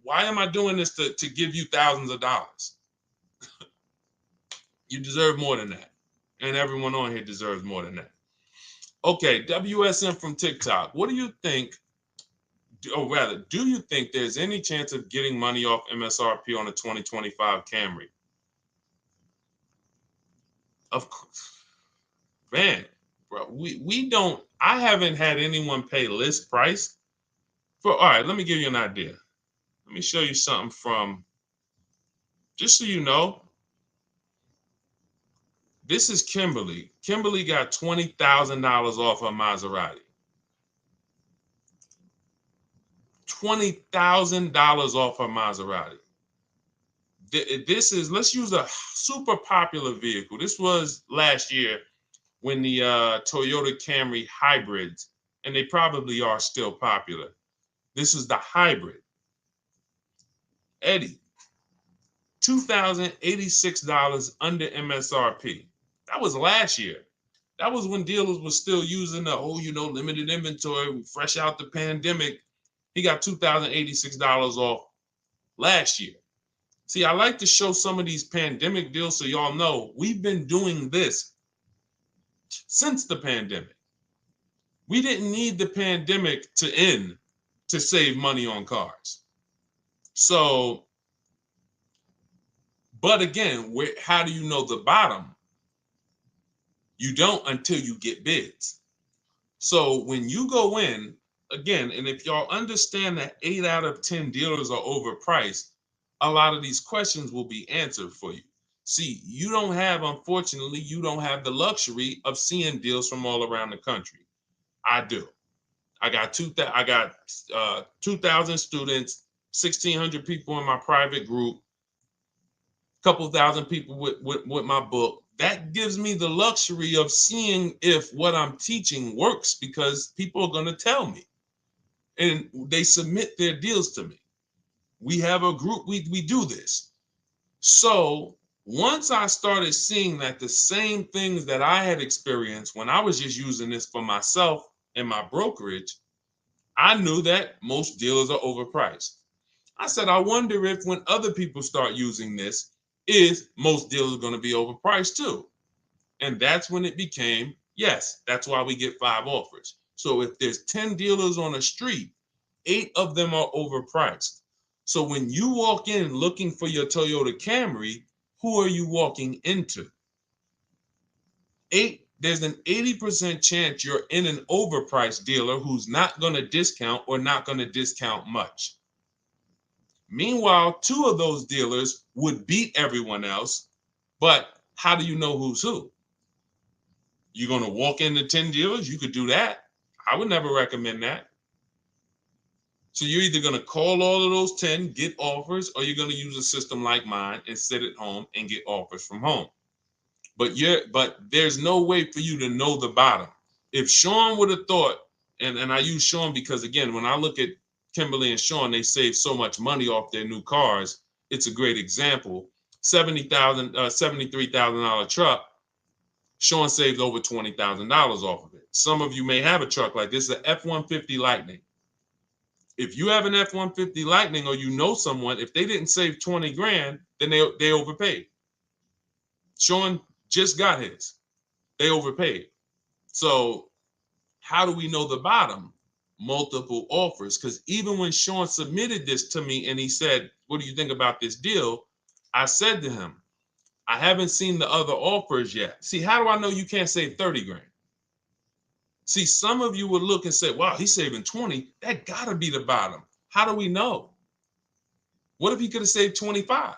Speaker 1: Why am I doing this to give you thousands of dollars? You deserve more than that. And everyone on here deserves more than that. Okay, WSM from TikTok. What do you think do you think there's any chance of getting money off MSRP on a 2025 Camry? Of course, man, bro, we don't, I haven't had anyone pay list price for, all right, let me give you an idea. Let me show you something from, just so you know, this is Kimberly. Kimberly got $20,000 off her Maserati. $20,000 off her Maserati. This is, let's use a super popular vehicle. This was last year when the Toyota Camry hybrids, and they probably are still popular. This is the hybrid. Eddie, $2,086 under MSRP. That was last year. That was when dealers were still using the, limited inventory, fresh out the pandemic. He got $2,086 off last year. See, I like to show some of these pandemic deals so y'all know we've been doing this since the pandemic. We didn't need the pandemic to end to save money on cars. So, but again, how do you know the bottom? You don't until you get bids. So when you go in, again, and if y'all understand that 8 out of 10 dealers are overpriced, a lot of these questions will be answered for you. See, unfortunately, you don't have the luxury of seeing deals from all around the country. I do. I got 2,000 students, 1,600 people in my private group, a couple thousand people with my book. That gives me the luxury of seeing if what I'm teaching works, because people are going to tell me, and they submit their deals to me. We have a group, we do this. So once I started seeing that the same things that I had experienced when I was just using this for myself and my brokerage, I knew that most dealers are overpriced. I said, I wonder if when other people start using this, is most dealers going to be overpriced too? And that's when it became, yes, that's why we get 5 offers. So if there's 10 dealers on a street, 8 of them are overpriced. So when you walk in looking for your Toyota Camry, who are you walking into? There's an 80% chance you're in an overpriced dealer who's not going to discount or not going to discount much. Meanwhile, 2 of those dealers would beat everyone else, but how do you know who's who? You're going to walk into 10 dealers? You could do that. I would never recommend that. So you're either going to call all of those 10, get offers, or you're going to use a system like mine and sit at home and get offers from home. But there's no way for you to know the bottom. If Sean would have thought, and I use Sean because, again, when I look at Kimberly and Sean, they save so much money off their new cars. It's a great example. $73,000 truck. Sean saved over $20,000 off of it. Some of you may have a truck like this, an F-150 Lightning. If you have an F-150 Lightning, or you know someone, if they didn't save 20 grand, then they overpaid. Sean just got his. They overpaid. So how do we know the bottom? Multiple offers. Because even when Sean submitted this to me and he said, what do you think about this deal? I said to him, I haven't seen the other offers yet. See, how do I know you can't save 30 grand? See, some of you would look and say, wow, he's saving 20. That gotta be the bottom. How do we know? What if he could have saved 25?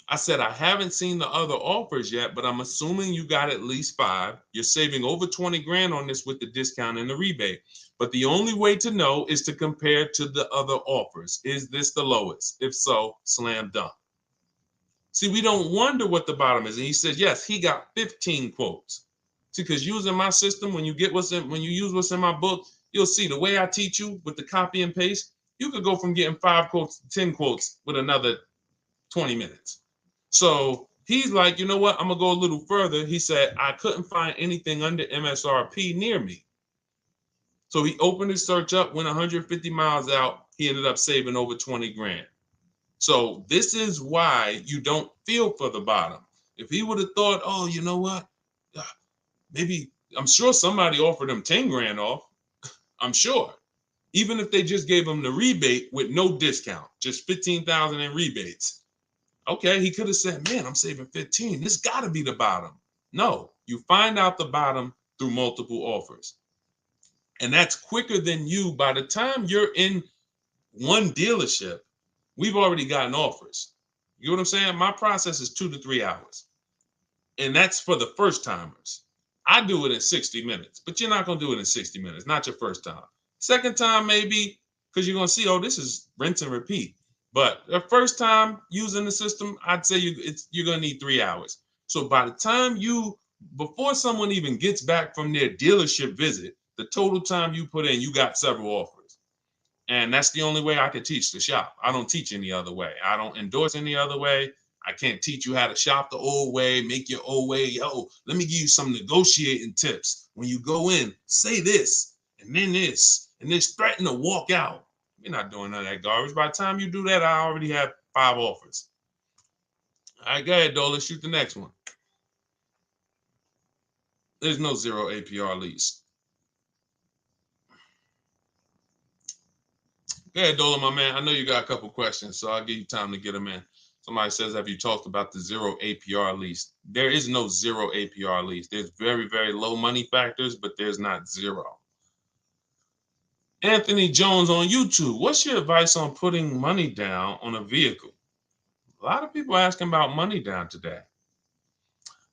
Speaker 1: I said, I haven't seen the other offers yet, but I'm assuming you got at least 5. You're saving over 20 grand on this with the discount and the rebate. But the only way to know is to compare to the other offers. Is this the lowest? If so, slam dunk. See, we don't wonder what the bottom is. And he said, yes, he got 15 quotes. See, because using my system, when you use what's in my book, you'll see the way I teach you with the copy and paste, you could go from getting 5 quotes to 10 quotes with another 20 minutes. So he's like, you know what? I'm going to go a little further. He said, I couldn't find anything under MSRP near me. So he opened his search up, went 150 miles out. He ended up saving over 20 grand. So this is why you don't feel for the bottom. If he would have thought, oh, you know what? Maybe, I'm sure somebody offered him 10 grand off. I'm sure. even if they just gave him the rebate with no discount, just 15,000 in rebates. Okay, he could have said, man, I'm saving 15. This got to be the bottom. No, you find out the bottom through multiple offers. And that's quicker than you. By the time you're in one dealership, we've already gotten offers. You know what I'm saying? My process is 2 to 3 hours. And that's for the first timers. I do it in 60 minutes, but you're not going to do it in 60 minutes, not your first time. Second time, maybe, because you're going to see, oh, this is rinse and repeat. But the first time using the system, I'd say you're going to need 3 hours. So by the time before someone even gets back from their dealership visit, the total time you put in, you got several offers. And that's the only way I could teach the shop. I don't teach any other way. I don't endorse any other way. I can't teach you how to shop the old way, make your old way. Yo, let me give you some negotiating tips. When you go in, say this, and then threaten to walk out. You're not doing none of that garbage. By the time you do that, I already have 5 offers. All right, go ahead, Dola, shoot the next one. There's no 0 APR lease. Go ahead, Dola, my man. I know you got a couple questions, so I'll give you time to get them in. Somebody says, have you talked about the 0 APR lease? There is no 0 APR lease. There's very, very low money factors, but there's not 0. Anthony Jones on YouTube. What's your advice on putting money down on a vehicle? A lot of people are asking about money down today.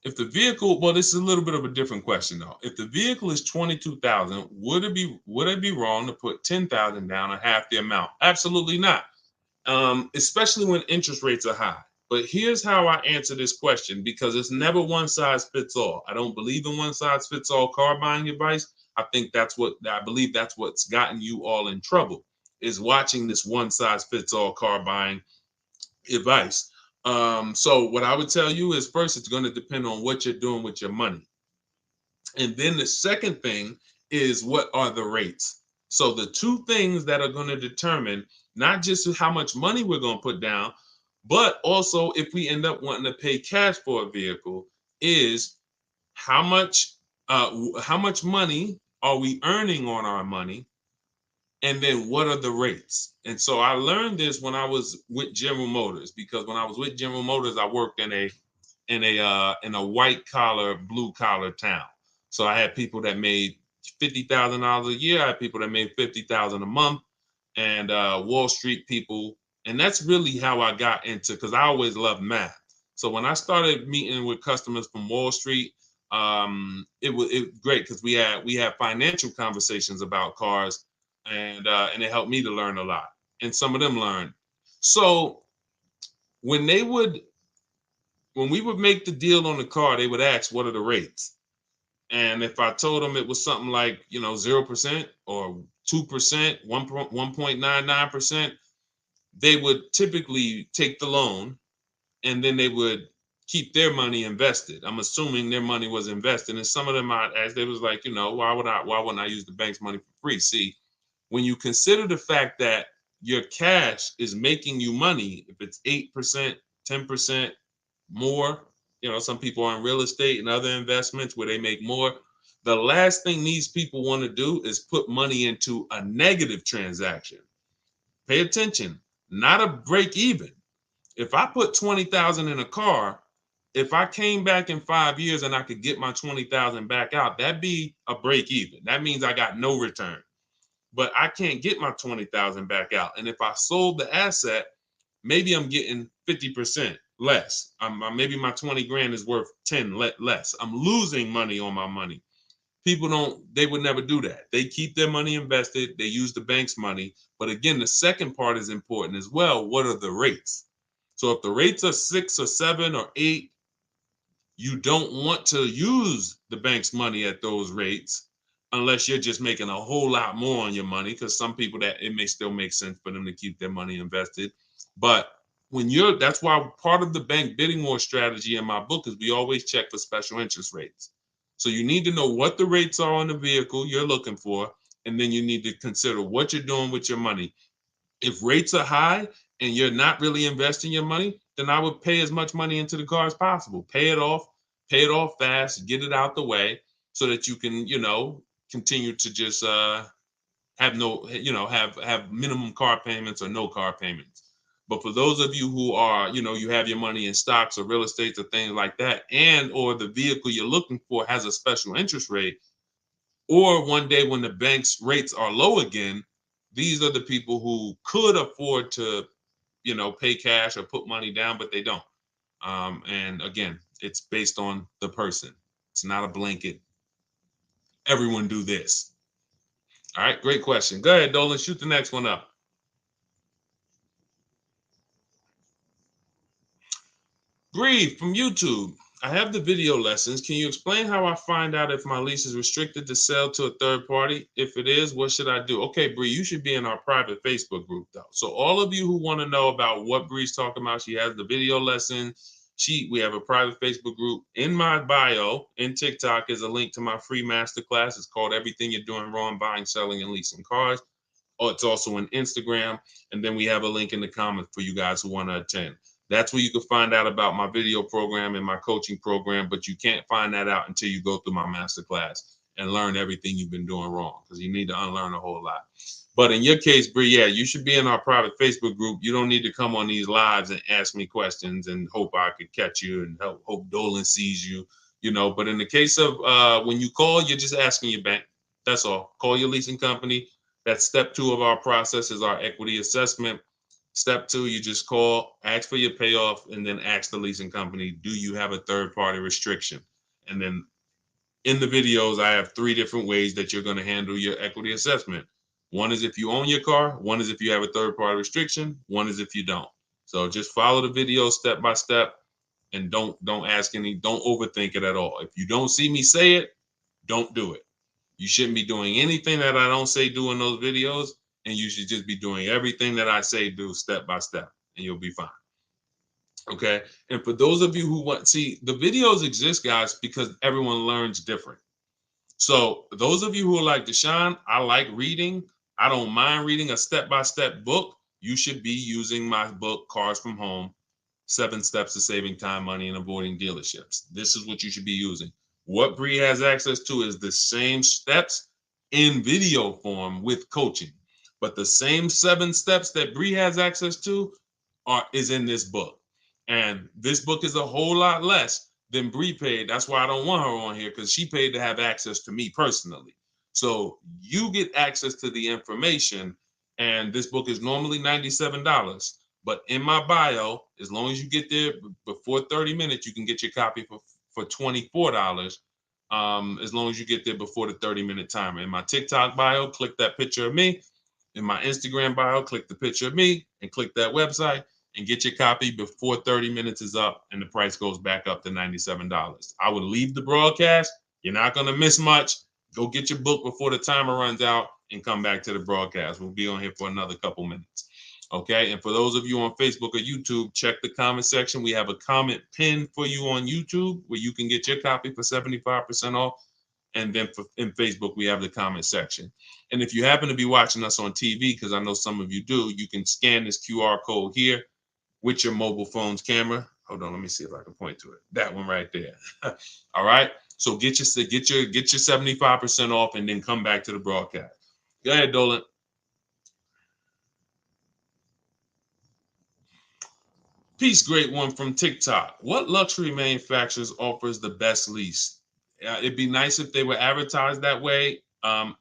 Speaker 1: If the vehicle, well, this is a little bit of a different question though. If the vehicle is $22,000, would it be wrong to put $10,000 down or half the amount? Absolutely not. Especially when interest rates are high. But here's how I answer this question, because it's never one size fits all. I don't believe in one size fits all car buying advice. I believe that's what's gotten you all in trouble, is watching this one size fits all car buying advice. So what I would tell you is, first, it's going to depend on what you're doing with your money. And then the second thing is, what are the rates? So the two things that are going to determine not just how much money we're going to put down, but also if we end up wanting to pay cash for a vehicle, is how much money are we earning on our money? And then what are the rates? And so I learned this when I was with General Motors, because when I was with General Motors, I worked in a white collar, blue collar town. So I had people that made $50,000 a year. I had people that made $50,000 a month, and Wall Street people. And that's really how I got into, because I always loved math. So when I started meeting with customers from Wall Street, it was great, because we had financial conversations about cars. And it helped me to learn a lot, and some of them learned. So when we would make the deal on the car, they would ask, what are the rates? And if I told them it was something like 0% or 2%, 1.99%, they would typically take the loan, and then they would keep their money invested. I'm assuming their money was invested, and some of them I'd ask, they was like, why wouldn't I use the bank's money for free? See, when you consider the fact that your cash is making you money, if it's 8%, 10% more, some people are in real estate and other investments where they make more. The last thing these people want to do is put money into a negative transaction. Pay attention, not a break even. If I put 20,000 in a car, if I came back in 5 years and I could get my 20,000 back out, that'd be a break even. That means I got no return. But I can't get my 20,000 back out. And if I sold the asset, maybe I'm getting 50% less. Maybe my 20 grand is worth 10 less. I'm losing money on my money. People they would never do that. They keep their money invested. They use the bank's money. But again, the second part is important as well. What are the rates? So if the rates are 6 or 7 or 8, you don't want to use the bank's money at those rates, unless you're just making a whole lot more on your money, because some people that it may still make sense for them to keep their money invested. But that's why part of the bank bidding war strategy in my book is we always check for special interest rates. So you need to know what the rates are on the vehicle you're looking for, and then you need to consider what you're doing with your money. If rates are high and you're not really investing your money, then I would pay as much money into the car as possible. Pay it off fast, get it out the way, so that you can, continue to just have no, have minimum car payments or no car payments. But for those of you who are, you have your money in stocks or real estate or things like that, and or the vehicle you're looking for has a special interest rate, or one day when the bank's rates are low again, these are the people who could afford to, pay cash or put money down, but they don't. And again, it's based on the person. It's not a blanket. Everyone do this. All right, great question. Go ahead, Dolan, shoot the next one up. Bree from YouTube. I have the video lessons. Can you explain how I find out if my lease is restricted to sell to a third party? If it is, what should I do? Okay, Bree, you should be in our private Facebook group, though. So all of you who want to know about what Bree's talking about, she has the video lesson. We have a private Facebook group. In my bio in TikTok is a link to my free masterclass. It's called Everything You're Doing Wrong Buying, Selling, and Leasing Cars. Oh, it's also on Instagram. And then we have a link in the comments for you guys who want to attend. That's where you can find out about my video program and my coaching program, but you can't find that out until you go through my masterclass and learn everything you've been doing wrong, because you need to unlearn a whole lot. But in your case, Bree, yeah, you should be in our private Facebook group. You don't need to come on these lives and ask me questions and hope I could catch you and hope Dolan sees you, But in the case of when you call, you're just asking your bank. That's all. Call your leasing company. That's step 2 of our process, is our equity assessment. Step 2, you just call, ask for your payoff, and then ask the leasing company, do you have a third-party restriction? And then in the videos, I have 3 different ways that you're going to handle your equity assessment. One is if you own your car. One is if you have a third-party restriction. One is if you don't. So just follow the video step by step, and don't overthink it at all. If you don't see me say it, don't do it. You shouldn't be doing anything that I don't say do in those videos. And you should just be doing everything that I say do step by step, and you'll be fine. Okay. And for those of you who the videos exist, guys, because everyone learns different. So those of you who are like Deshone, I like reading. I don't mind reading a step-by-step book. You should be using my book, Cars from Home, 7 Steps to Saving Time, Money, and Avoiding Dealerships. This is what you should be using. What Bree has access to is the same steps in video form with coaching. But the same 7 steps that Bree has access to is in this book. And this book is a whole lot less than Bree paid. That's why I don't want her on here, because she paid to have access to me personally. So you get access to the information, and this book is normally $97. But in my bio, as long as you get there before 30 minutes, you can get your copy for $24. As long as you get there before the 30-minute timer. In my TikTok bio, click that picture of me. In my Instagram bio, click the picture of me and click that website and get your copy before 30 minutes is up and the price goes back up to $97. I would leave the broadcast. You're not going to miss much. Go get your book before the timer runs out and come back to the broadcast. We'll be on here for another couple minutes. Okay. And for those of you on Facebook or YouTube, check the comment section. We have a comment pin for you on YouTube where you can get your copy for 75% off. And then in Facebook, we have the comment section. And if you happen to be watching us on TV, because I know some of you do, you can scan this QR code here with your mobile phone's camera. Hold on, let me see if I can point to it. That one right there. All right. So get your 75% off and then come back to the broadcast. Go ahead, Dolan. Peace, great one from TikTok. What luxury manufacturers offers the best lease? It'd be nice if they were advertised that way.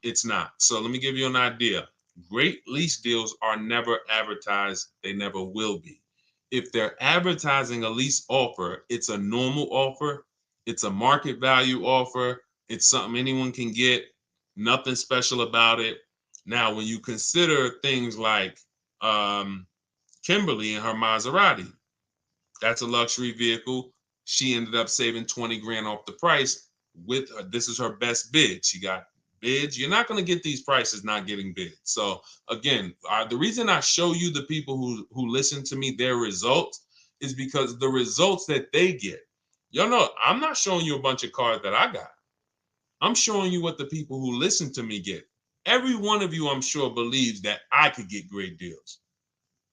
Speaker 1: It's not. So let me give you an idea. Great lease deals are never advertised. They never will be. If they're advertising a lease offer, it's a normal offer. It's a market value offer. It's something anyone can get. Nothing special about it. Now, when you consider things like Kimberly and her Maserati, that's a luxury vehicle. She ended up saving 20 grand off the price. This is her best bid. She got bids. You're not going to get these prices not getting bids. So again, the reason I show you the people who listen to me their results is because the results that they get. Y'all know I'm not showing you a bunch of cars that I got. I'm showing you what the people who listen to me get. Every one of you, I'm sure, believes that I could get great deals,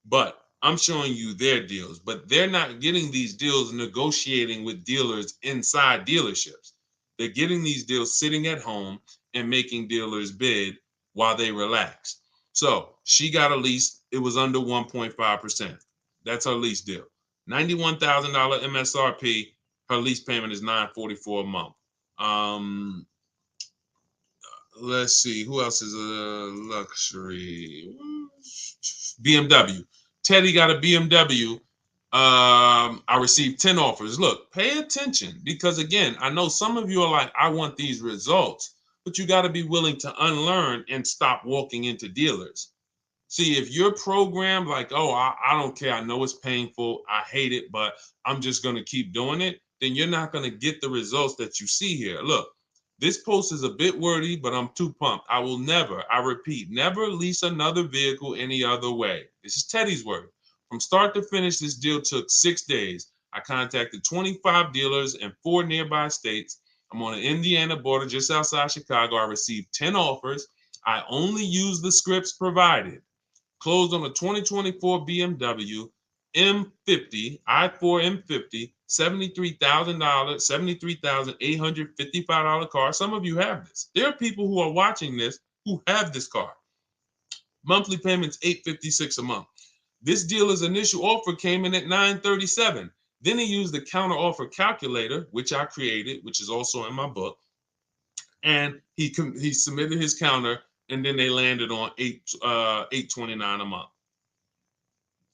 Speaker 1: but I'm showing you their deals. But they're not getting these deals negotiating with dealers inside dealerships. They're getting these deals sitting at home and making dealers bid while they relax. So she got a lease. It was under 1.5%. That's her lease deal. $91,000 MSRP. Her lease payment is $944 a month. Let's see, who else is a luxury? BMW. Teddy got a BMW. I received 10 offers. Look, pay attention, because again, I know some of you are like, I want these results, but you got to be willing to unlearn and stop walking into dealers. See, if you're programmed like, oh, I don't care, I know it's painful, I hate it, but I'm just going to keep doing it, then you're not going to get the results that you see here. Look, this post is a bit wordy, but I'm too pumped. I will never, I repeat, never lease another vehicle any other way. This is Teddy's word. From start to finish, this deal took 6 days. I contacted 25 dealers in 4 nearby states. I'm on the Indiana border just outside Chicago. I received 10 offers. I only used the scripts provided. Closed on a 2024 BMW M50, i4 M50, $73,000, $73,855 car. Some of you have this. There are people who are watching this who have this car. Monthly payments $856 a month. This dealer's initial offer came in at $937. Then he used the counter offer calculator, which I created, which is also in my book, and he submitted his counter, and then they landed on $829 a month.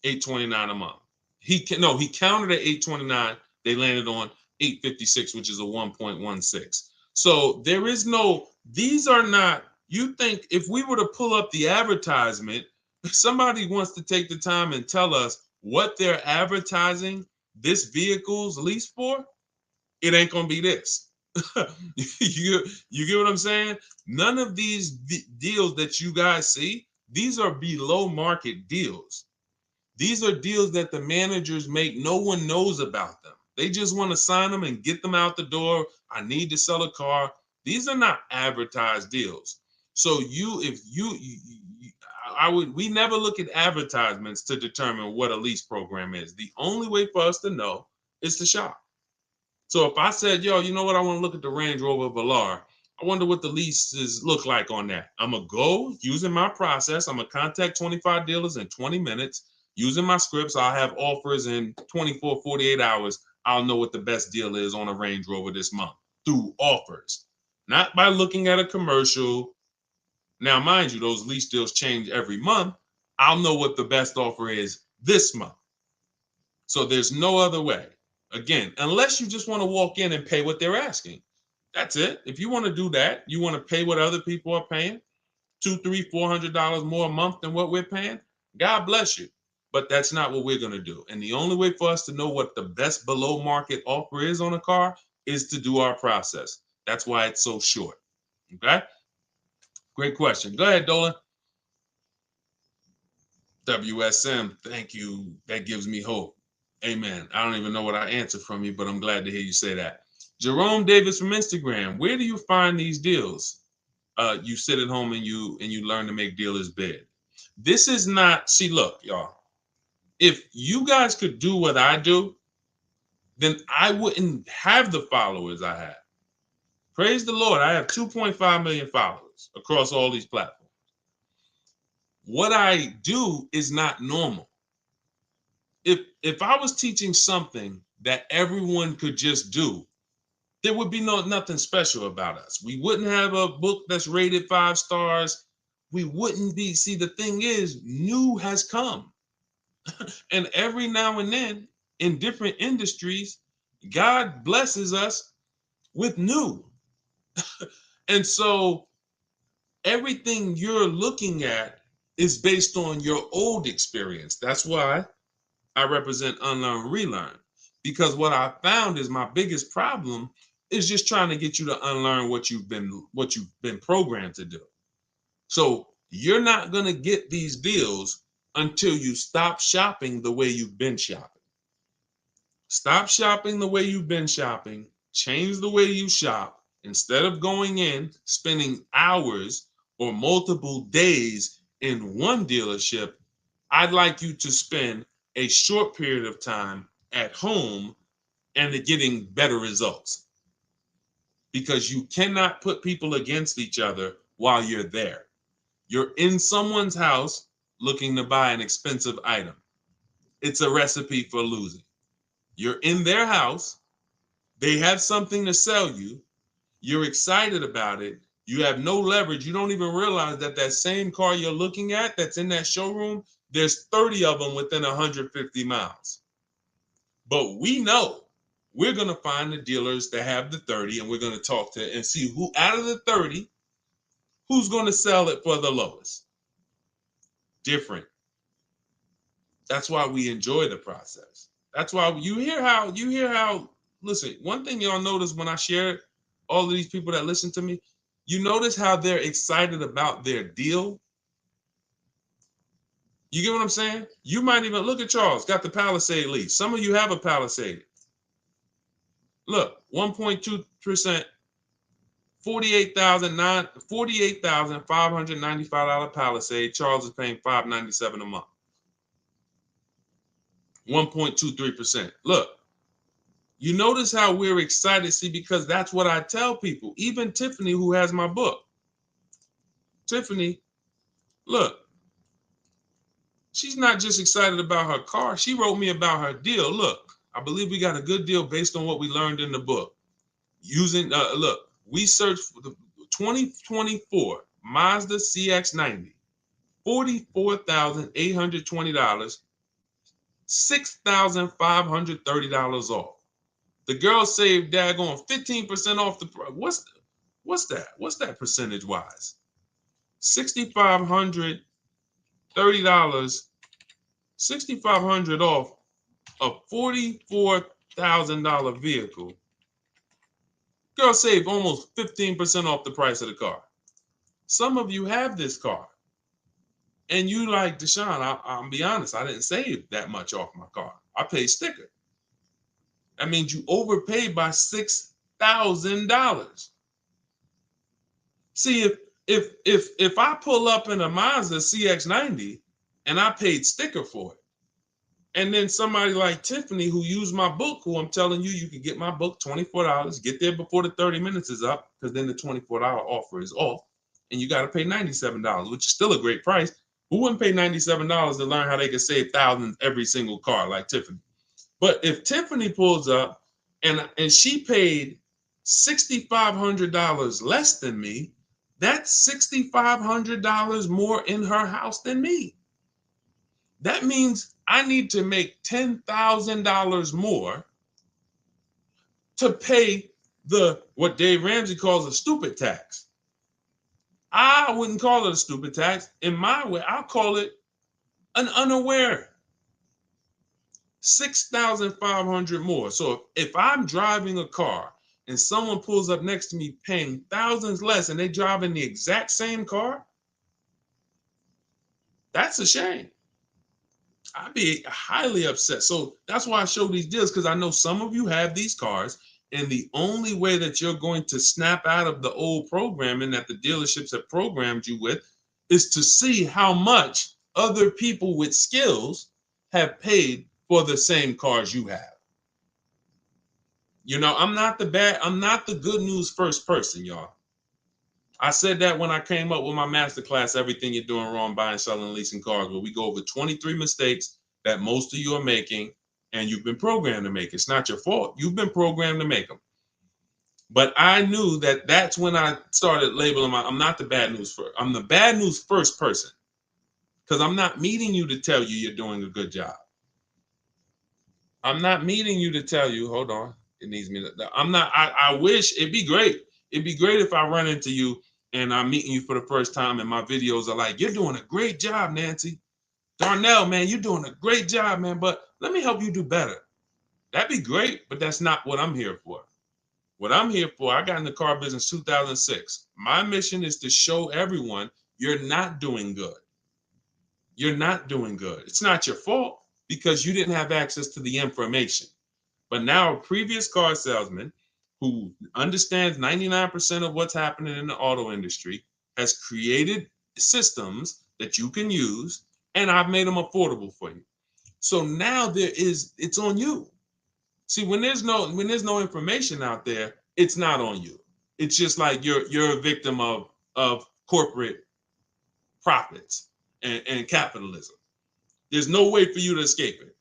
Speaker 1: $829 a month. He counted at $829. They landed on $856, which is a 1.16. So there is no, these are not, you think if we were to pull up the advertisement, if somebody wants to take the time and tell us what they're advertising this vehicle's lease for, it ain't gonna be this. you get what I'm saying? None of these deals that you guys see, these are below market deals. These are deals that the managers make. No one knows about them. They just want to sign them and get them out the door. I need to sell a car. These are not advertised deals. So we never look at advertisements to determine what a lease program is. The only way for us to know is to shop. So if I said, yo, you know what? I want to look at the Range Rover Velar. I wonder what the leases look like on that. I'm going to go using my process. I'm going to contact 25 dealers in 20 minutes. Using my scripts, I'll have offers in 24, 48 hours. I'll know what the best deal is on a Range Rover this month through offers, not by looking at a commercial. Now, mind you, those lease deals change every month. I'll know what the best offer is this month. So there's no other way. Again, unless you just want to walk in and pay what they're asking. That's it. If you want to do that, you want to pay what other people are paying, $200, $300, $400 more a month than what we're paying, God bless you. But that's not what we're going to do. And the only way for us to know what the best below market offer is on a car is to do our process. That's why it's so short. Okay? Great question. Go ahead, Dolan. WSM, thank you. That gives me hope. Amen. I don't even know what I answered from you, but I'm glad to hear you say that. Jerome Davis from Instagram, where do you find these deals? You sit at home and you learn to make dealers bid. This is not, see, look, y'all. If you guys could do what I do, then I wouldn't have the followers I have. Praise the Lord. I have 2.5 million followers across all these platforms. What I do is not normal. If I was teaching something that everyone could just do, there would be nothing special about us. We wouldn't have a book that's rated 5 stars. We wouldn't be, see, the thing is, new has come. And every now and then in different industries, God blesses us with new. And so everything you're looking at is based on your old experience. That's why I represent Unlearn, Relearn, because what I found is my biggest problem is just trying to get you to unlearn what you've been programmed to do. So you're not going to get these deals until you stop shopping the way you've been shopping. Stop shopping the way you've been shopping. Change the way you shop. Instead of going in, spending hours or multiple days in one dealership, I'd like you to spend a short period of time at home and getting better results. Because you cannot put people against each other while you're there. You're in someone's house looking to buy an expensive item. It's a recipe for losing. You're in their house. They have something to sell you. You're excited about it. You have no leverage. You don't even realize that that same car you're looking at that's in that showroom, there's 30 of them within 150 miles. But we know we're going to find the dealers that have the 30, and we're going to talk to and see who out of the 30, who's going to sell it for the lowest. Different. That's why we enjoy the process. That's why you hear how, listen, one thing y'all notice when I share all of these people that listen to me, you notice how they're excited about their deal. You get what I'm saying? You might even look at Charles, got the Palisade lease. Some of you have a Palisade. Look, 1.2%, $48,595 Palisade. Charles is paying $597 a month. 1.23%. Look, you notice how we're excited, see, because that's what I tell people. Even Tiffany, who has my book. Tiffany, look, she's not just excited about her car. She wrote me about her deal. Look, I believe we got a good deal based on what we learned in the book. Using, look, we searched for the 2024 Mazda CX-90, $44,820, $6,530 off. The girl saved daggone 15% off the price. What's that? What's that percentage wise? $6,530, $6,500 off a $44,000 vehicle. Girl saved almost 15% off the price of the car. Some of you have this car. And you like, Deshone, I'll be honest, I didn't save that much off my car. I paid sticker. That means you overpaid by $6,000. See, if I pull up in a Mazda CX-90 and I paid sticker for it, and then somebody like Tiffany who used my book, who I'm telling you, you can get my book $24, get there before the 30 minutes is up, because then the $24 offer is off, and you got to pay $97, which is still a great price. Who wouldn't pay $97 to learn how they can save thousands every single car like Tiffany? But if Tiffany pulls up and she paid $6,500 less than me, that's $6,500 more in her house than me. That means I need to make $10,000 more to pay what Dave Ramsey calls a stupid tax. I wouldn't call it a stupid tax. In my way, I'll call it an unaware. $6,500 more. So if I'm driving a car and someone pulls up next to me paying thousands less and they drive in the exact same car, that's a shame. I'd be highly upset. So that's why I show these deals, because I know some of you have these cars, and the only way that you're going to snap out of the old programming that the dealerships have programmed you with is to see how much other people with skills have paid for the same cars you have. You know, I'm not the good news first person, y'all. I said that when I came up with my masterclass, Everything You're Doing Wrong Buying, Selling, Leasing Cars, where we go over 23 mistakes that most of you are making, and you've been programmed to make. It's not your fault. You've been programmed to make them. But I knew that that's when I started labeling I'm not the bad news first. I'm the bad news first person, because I'm not meeting you to tell you you're doing a good job. I'm not meeting you to tell you, hold on, it needs me to, I wish it'd be great. It'd be great if I run into you and I'm meeting you for the first time and my videos are like, you're doing a great job, Nancy. Darnell, man, you're doing a great job, man, but let me help you do better. That'd be great, but that's not what I'm here for. What I'm here for, I got in the car business 2006. My mission is to show everyone you're not doing good. You're not doing good. It's not your fault, because you didn't have access to the information. But now a previous car salesman who understands 99% of what's happening in the auto industry has created systems that you can use, and I've made them affordable for you. So now it's on you. See, when there's no information out there, it's not on you. It's just like you're a victim of corporate profits and capitalism. There's no way for you to escape it.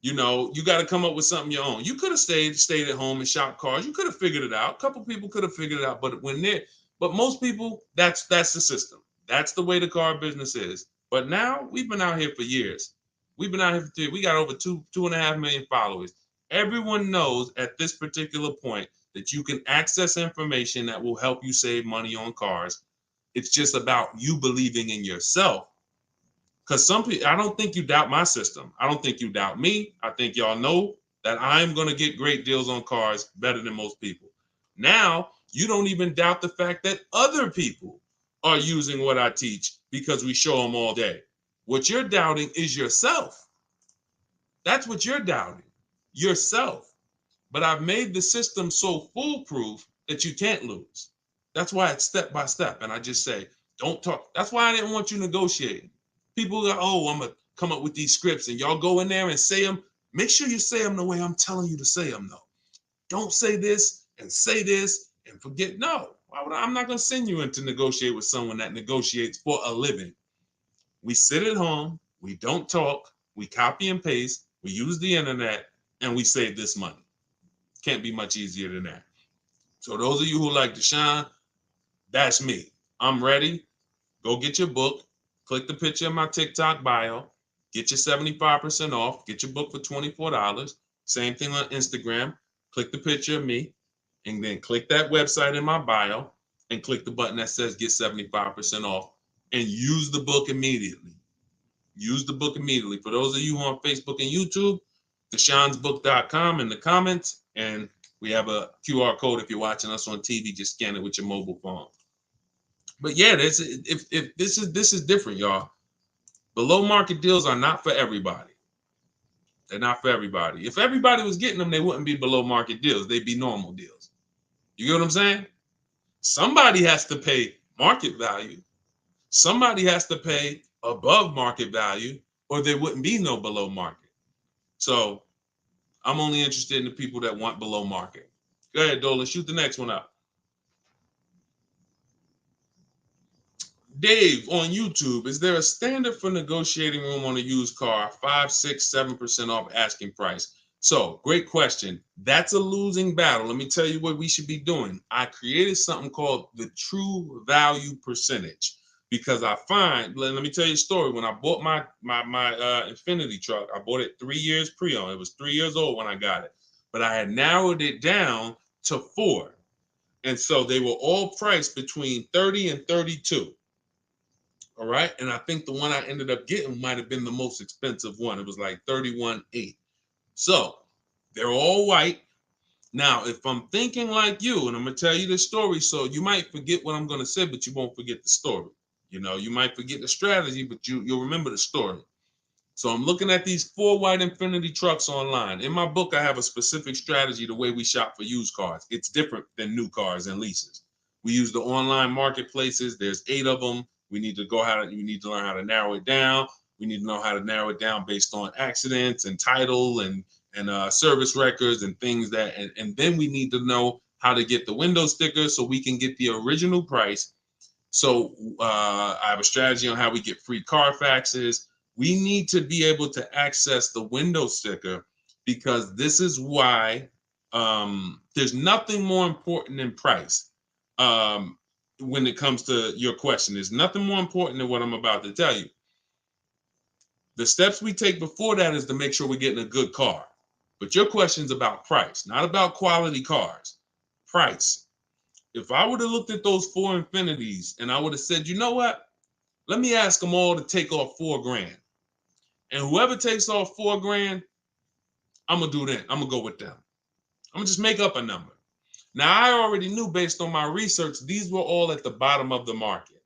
Speaker 1: You know, you got to come up with something your own. You could have stayed at home and shop cars. You could have figured it out. A couple people could have figured it out, but most people, that's the system. That's the way the car business is. But now we've been out here for years. We've been out here for 3 years. We got over 2.5 million followers. Everyone knows at this particular point that you can access information that will help you save money on cars. It's just about you believing in yourself. Because some people, I don't think you doubt my system. I don't think you doubt me. I think y'all know that I'm going to get great deals on cars better than most people. Now, you don't even doubt the fact that other people are using what I teach because we show them all day. What you're doubting is yourself. That's what you're doubting, yourself. But I've made the system so foolproof that you can't lose. That's why it's step by step. And I just say, don't talk. That's why I didn't want you negotiating. People go, oh, I'm going to come up with these scripts and y'all go in there and say them. Make sure you say them the way I'm telling you to say them, though. Don't say this and forget. No, I'm not going to send you in to negotiate with someone that negotiates for a living. We sit at home. We don't talk. We copy and paste. We use the internet and we save this money. Can't be much easier than that. So those of you who like Deshone, that's me. I'm ready. Go get your book. Click the picture in my TikTok bio. Get your 75% off. Get your book for $24. Same thing on Instagram. Click the picture of me and then click that website in my bio and click the button that says get 75% off and use the book immediately. Use the book immediately. For those of you who are on Facebook and YouTube, deshonsbook.com in the comments, and we have a QR code if you're watching us on TV. Just scan it with your mobile phone. But yeah, this is different, y'all. Below market deals are not for everybody. They're not for everybody. If everybody was getting them, they wouldn't be below market deals. They'd be normal deals. You get what I'm saying? Somebody has to pay market value. Somebody has to pay above market value, or there wouldn't be no below market. So I'm only interested in the people that want below market. Go ahead, Dola, shoot the next one up. Dave on YouTube, is there a standard for negotiating room on a used car? 5, 6, 7% off asking price. So great question. That's a losing battle. Let me tell you what we should be doing. I created something called the true value percentage because I find, let me tell you a story. When I bought my Infiniti truck, I bought it 3 years pre-owned. It was 3 years old when I got it, but I had narrowed it down to 4. And so they were all priced between 30 and 32. All right. And I think the one I ended up getting might have been the most expensive one. It was like 31.8. So they're all white. Now, if I'm thinking like you, and I'm going to tell you the story, so you might forget what I'm going to say, but you won't forget the story. You know, you might forget the strategy, but you'll remember the story. So I'm looking at these 4 white Infiniti trucks online. In my book, I have a specific strategy, the way we shop for used cars. It's different than new cars and leases. We use the online marketplaces. There's 8 of them. We need to learn how to narrow it down. We need to know how to narrow it down based on accidents and title and service records and things that, and then we need to know how to get the window stickers so we can get the original price. So I have a strategy on how we get free Carfaxes. We need to be able to access the window sticker because this is why there's nothing more important than price. When it comes to your question, there's nothing more important than what I'm about to tell you. The steps we take before that is to make sure we're getting a good car. But your question's about price, not about quality cars. Price. If I would have looked at those 4 Infinitis and I would have said, you know what? Let me ask them all to take off $4 grand. And whoever takes off $4 grand, I'm going to do that. I'm going to go with them. I'm going to just make up a number. Now, I already knew based on my research, these were all at the bottom of the market.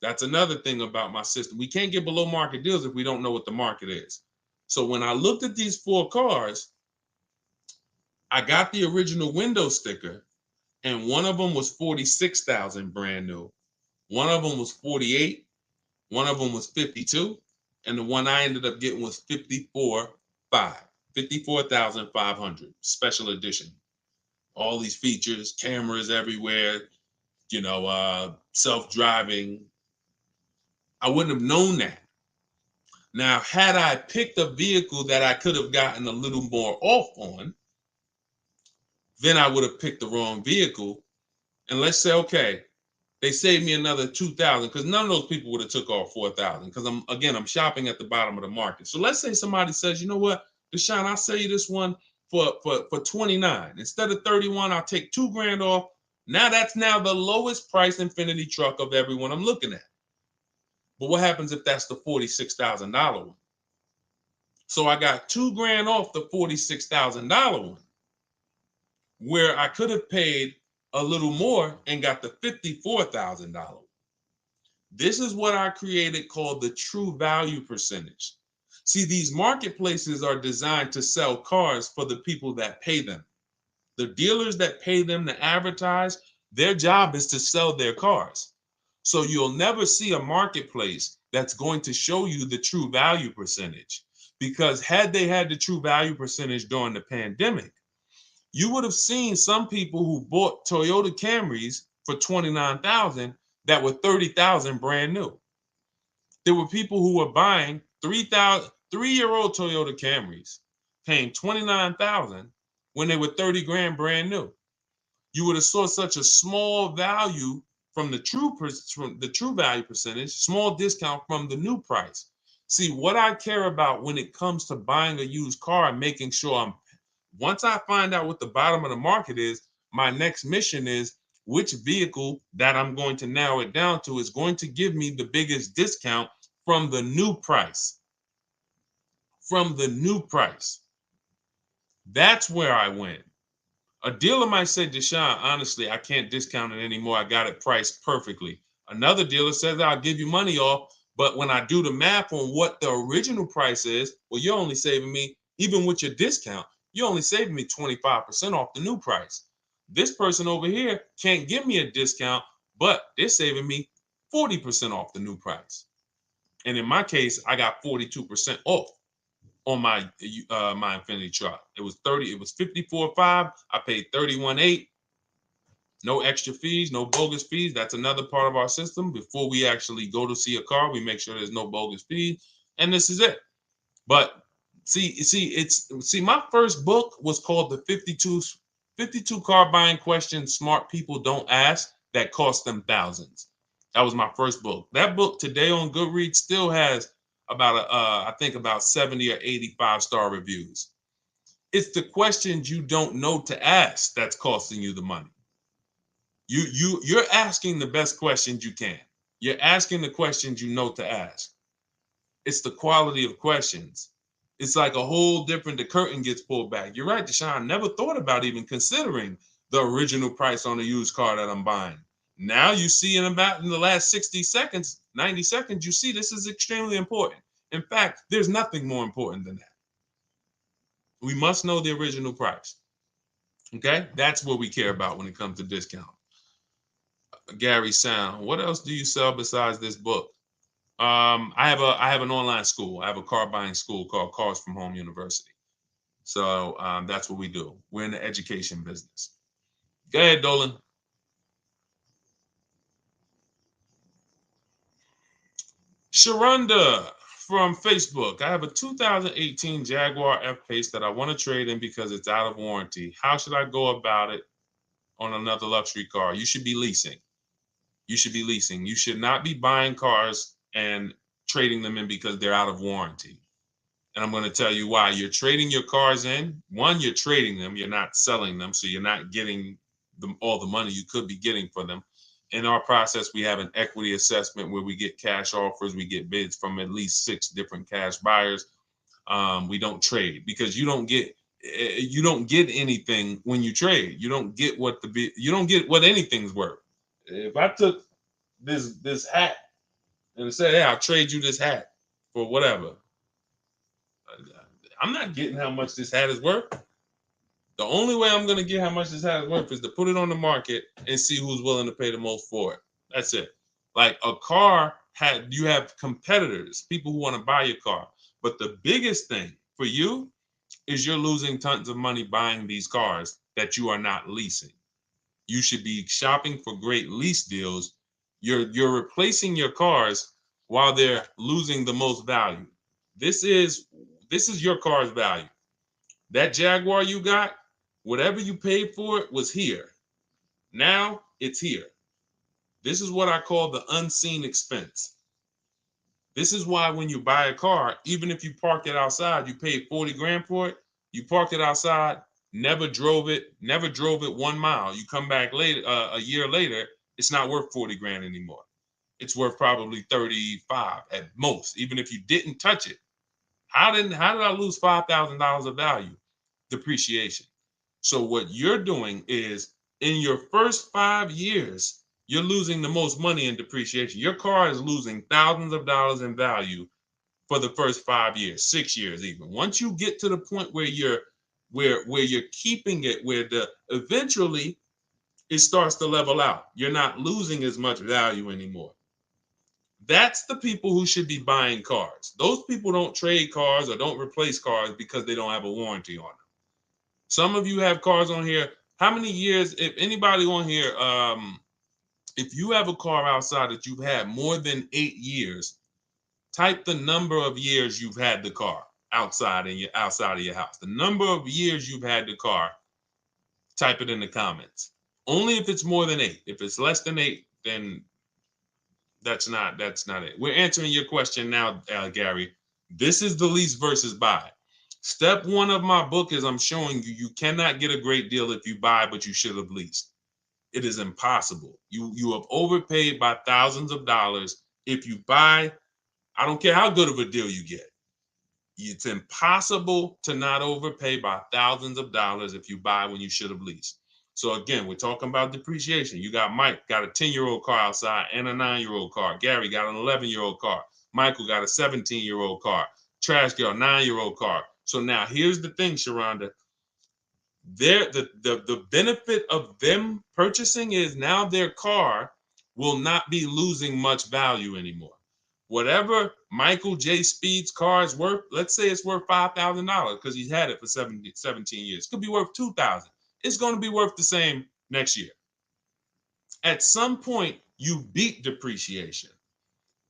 Speaker 1: That's another thing about my system. We can't get below market deals if we don't know what the market is. So when I looked at these 4 cars, I got the original window sticker, and one of them was 46,000 brand new. One of them was 48. One of them was 52. And the one I ended up getting was 54,500 special edition. All these features, cameras everywhere, self-driving, I wouldn't have known that. Now, had I picked a vehicle that I could have gotten a little more off on, then I would have picked the wrong vehicle. And let's say, okay, they saved me another 2,000 because none of those people would have took off 4,000 because I'm shopping at the bottom of the market. So let's say somebody says, you know what, Deshone, I'll sell you this one for 29 instead of 31. I'll take $2,000 off. Now that's the lowest price Infiniti truck of everyone I'm looking at. But what happens if that's the $46,000 one? So I got $2,000 off the $46,000 one, where I could have paid a little more and got the $54,000. This is what I created called the true value percentage. See, these marketplaces are designed to sell cars for the people that pay them. The dealers that pay them to advertise, their job is to sell their cars. So you'll never see a marketplace that's going to show you the true value percentage, because had they had the true value percentage during the pandemic, you would have seen some people who bought Toyota Camrys for $29,000 that were $30,000 brand new. There were people who were buying 3-year-old Toyota Camrys, paying $29,000 when they were 30 grand brand new. You would have saw such a small value from the true value percentage, small discount from the new price. See, what I care about when it comes to buying a used car and making sure once I find out what the bottom of the market is, my next mission is which vehicle that I'm going to narrow it down to is going to give me the biggest discount from the new price. From the new price. That's where I win. A dealer might say, Deshone, honestly, I can't discount it anymore. I got it priced perfectly. Another dealer says, I'll give you money off, but when I do the math on what the original price is, well, you're only saving me, even with your discount, you're only saving me 25% off the new price. This person over here can't give me a discount, but they're saving me 40% off the new price. And in my case, I got 42% off on my Infiniti truck. It was 54.5. I paid 31.8. No extra fees, no bogus fees. That's another part of our system. Before we actually go to see a car, we make sure there's no bogus fees. And this is it. But see, my first book was called the 52 car buying questions smart people don't ask that cost them thousands. That was my first book. That book today on Goodreads still has about I think about 70 or 80 5-star reviews. It's the questions you don't know to ask that's costing you the money. You're asking the best questions you can. You're asking the questions you know to ask. It's the quality of questions. It's like a whole different, the curtain gets pulled back. You're right, Deshone. I never thought about even considering the original price on a used car that I'm buying. Now you see in the last 60 seconds, 90 seconds, you see this is extremely important. In fact, there's nothing more important than that. We must know the original price. Okay? That's what we care about when it comes to discount. Gary Sound, what else do you sell besides this book? I have an online school. I have a car buying school called Cars from Home University. So that's what we do. We're in the education business. Go ahead, Dolan. Sharonda from Facebook. I have a 2018 Jaguar F-Pace that I want to trade in because it's out of warranty. How should I go about it on another luxury car? You should be leasing. You should be leasing. You should not be buying cars and trading them in because they're out of warranty. And I'm going to tell you why. You're trading your cars in. One, you're trading them. You're not selling them. So you're not getting all the money you could be getting for them. In our process, we have an equity assessment where we get cash offers. We get bids from at least 6 different cash buyers. We don't trade because you don't get anything when you trade. You don't get what anything's worth. If I took this hat and said, hey, I'll trade you this hat for whatever, I'm not getting how much this hat is worth. The only way I'm going to get how much this hat is worth is to put it on the market and see who's willing to pay the most for it. That's it. Like a car, you have competitors, people who want to buy your car. But the biggest thing for you is you're losing tons of money buying these cars that you are not leasing. You should be shopping for great lease deals. You're replacing your cars while they're losing the most value. This is your car's value. That Jaguar you got, whatever you paid for it was here. Now it's here. This is what I call the unseen expense. This is why when you buy a car, even if you park it outside, you paid 40 grand for it, you park it outside, never drove it 1 mile. You come back later, a year later, it's not worth 40 grand anymore. It's worth probably 35 at most, even if you didn't touch it. How did I lose $5,000 of value? Depreciation. So what you're doing is in your first 5 years, you're losing the most money in depreciation. Your car is losing thousands of dollars in value for the first 5 years, 6 years even. Once you get to the point where you're keeping it, where eventually it starts to level out. You're not losing as much value anymore. That's the people who should be buying cars. Those people don't trade cars or don't replace cars because they don't have a warranty on them. Some of you have cars on here. How many years, if anybody on here, if you have a car outside that you've had more than 8 years, type the number of years you've had the car outside of your house. The number of years you've had the car, type it in the comments. Only if it's more than 8. If it's less than 8, then that's not it. We're answering your question now, Gary. This is the lease versus buy. Step 1 of my book is I'm showing you cannot get a great deal if you buy, but you should have leased. It is impossible. You have overpaid by thousands of dollars. If you buy, I don't care how good of a deal you get. It's impossible to not overpay by thousands of dollars if you buy when you should have leased. So again, we're talking about depreciation. You got Mike, got a 10-year-old car outside and a 9-year-old car. Gary got an 11-year-old car. Michael got a 17-year-old car. Trash Girl, 9-year-old car. So now here's the thing, Sharonda. The benefit of them purchasing is now their car will not be losing much value anymore. Whatever Michael J. Speed's car is worth, let's say it's worth $5,000 because he's had it for 17 years. Could be worth $2,000. It's going to be worth the same next year. At some point, you beat depreciation.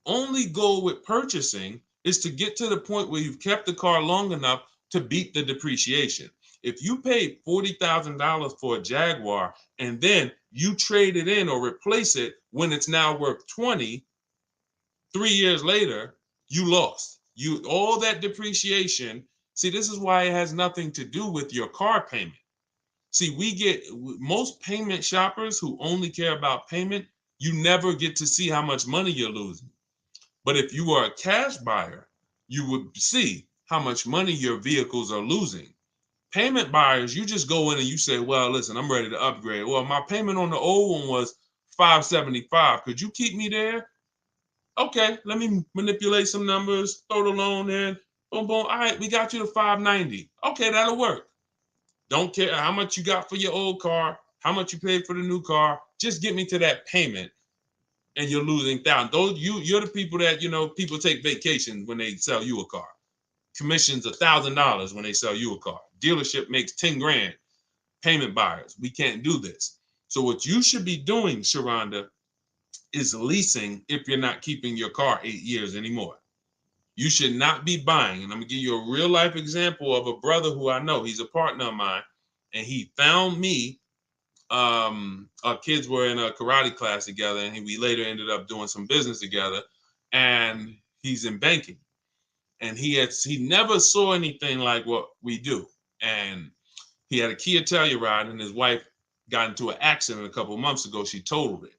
Speaker 1: Only goal with purchasing is to get to the point where you've kept the car long enough to beat the depreciation. If you paid $40,000 for a Jaguar and then you trade it in or replace it when it's now worth 20, 3 years later, you lost. All that depreciation. See, this is why it has nothing to do with your car payment. See, most payment shoppers who only care about payment, you never get to see how much money you're losing. But if you are a cash buyer, you would see how much money your vehicles are losing. Payment buyers, you just go in and you say, well, listen, I'm ready to upgrade. Well, my payment on the old one was $575. Could you keep me there? Okay, let me manipulate some numbers, throw the loan in, boom, boom. All right, we got you to $590. Okay, that'll work. Don't care how much you got for your old car, how much you paid for the new car. Just get me to that payment, and you're losing thousands. You're the people that, people take vacation when they sell you a car. Commissions $1,000 when they sell you a car. Dealership makes 10 grand. Payment buyers, we can't do this. So what you should be doing, Sharonda, is leasing if you're not keeping your car 8 years anymore. You should not be buying. And I'm going to give you a real life example of a brother who I know. He's a partner of mine, and he found me. Our kids were in a karate class together, and we later ended up doing some business together. And he's in banking, and he never saw anything like what we do. And he had a Kia Telluride, and his wife got into an accident a couple of months ago. She totaled it,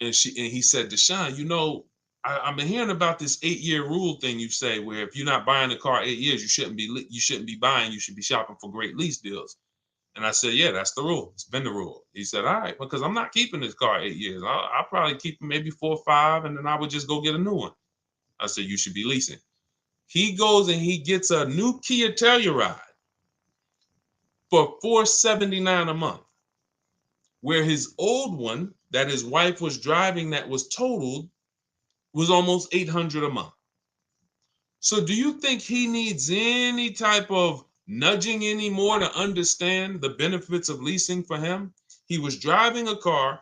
Speaker 1: and he said, Deshone, I've been hearing about this 8-year rule thing you say, where if you're not buying a car 8 years, you shouldn't be buying. You should be shopping for great lease deals. And I said, yeah, that's the rule. It's been the rule. He said, all right, because I'm not keeping this car 8 years. I'll probably keep it maybe 4 or 5, and then I would just go get a new one. I said, you should be leasing. He goes and he gets a new Kia Telluride for $479 a month, where his old one that his wife was driving that was totaled was almost $800 a month. So do you think he needs any type of nudging anymore to understand the benefits of leasing for him? He was driving a car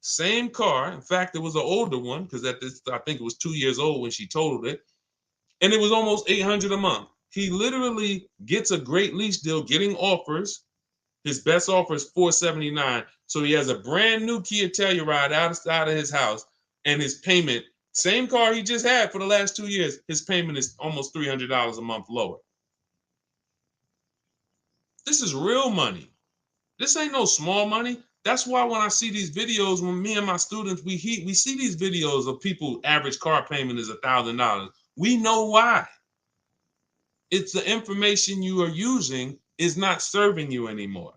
Speaker 1: Same car. In fact, it was an older one because at this, I think it was 2 years old when she totaled it. And it was almost $800 a month. He literally gets a great lease deal, getting offers. His best offer is $479. So he has a brand new Kia Telluride outside of his house, and his payment, same car he just had for the last 2 years, his payment is almost $300 a month lower. This is real money. This ain't no small money. That's why when I see these videos, when me and my students, we see these videos of people, average car payment is $1,000. We know why. It's the information you are using is not serving you anymore.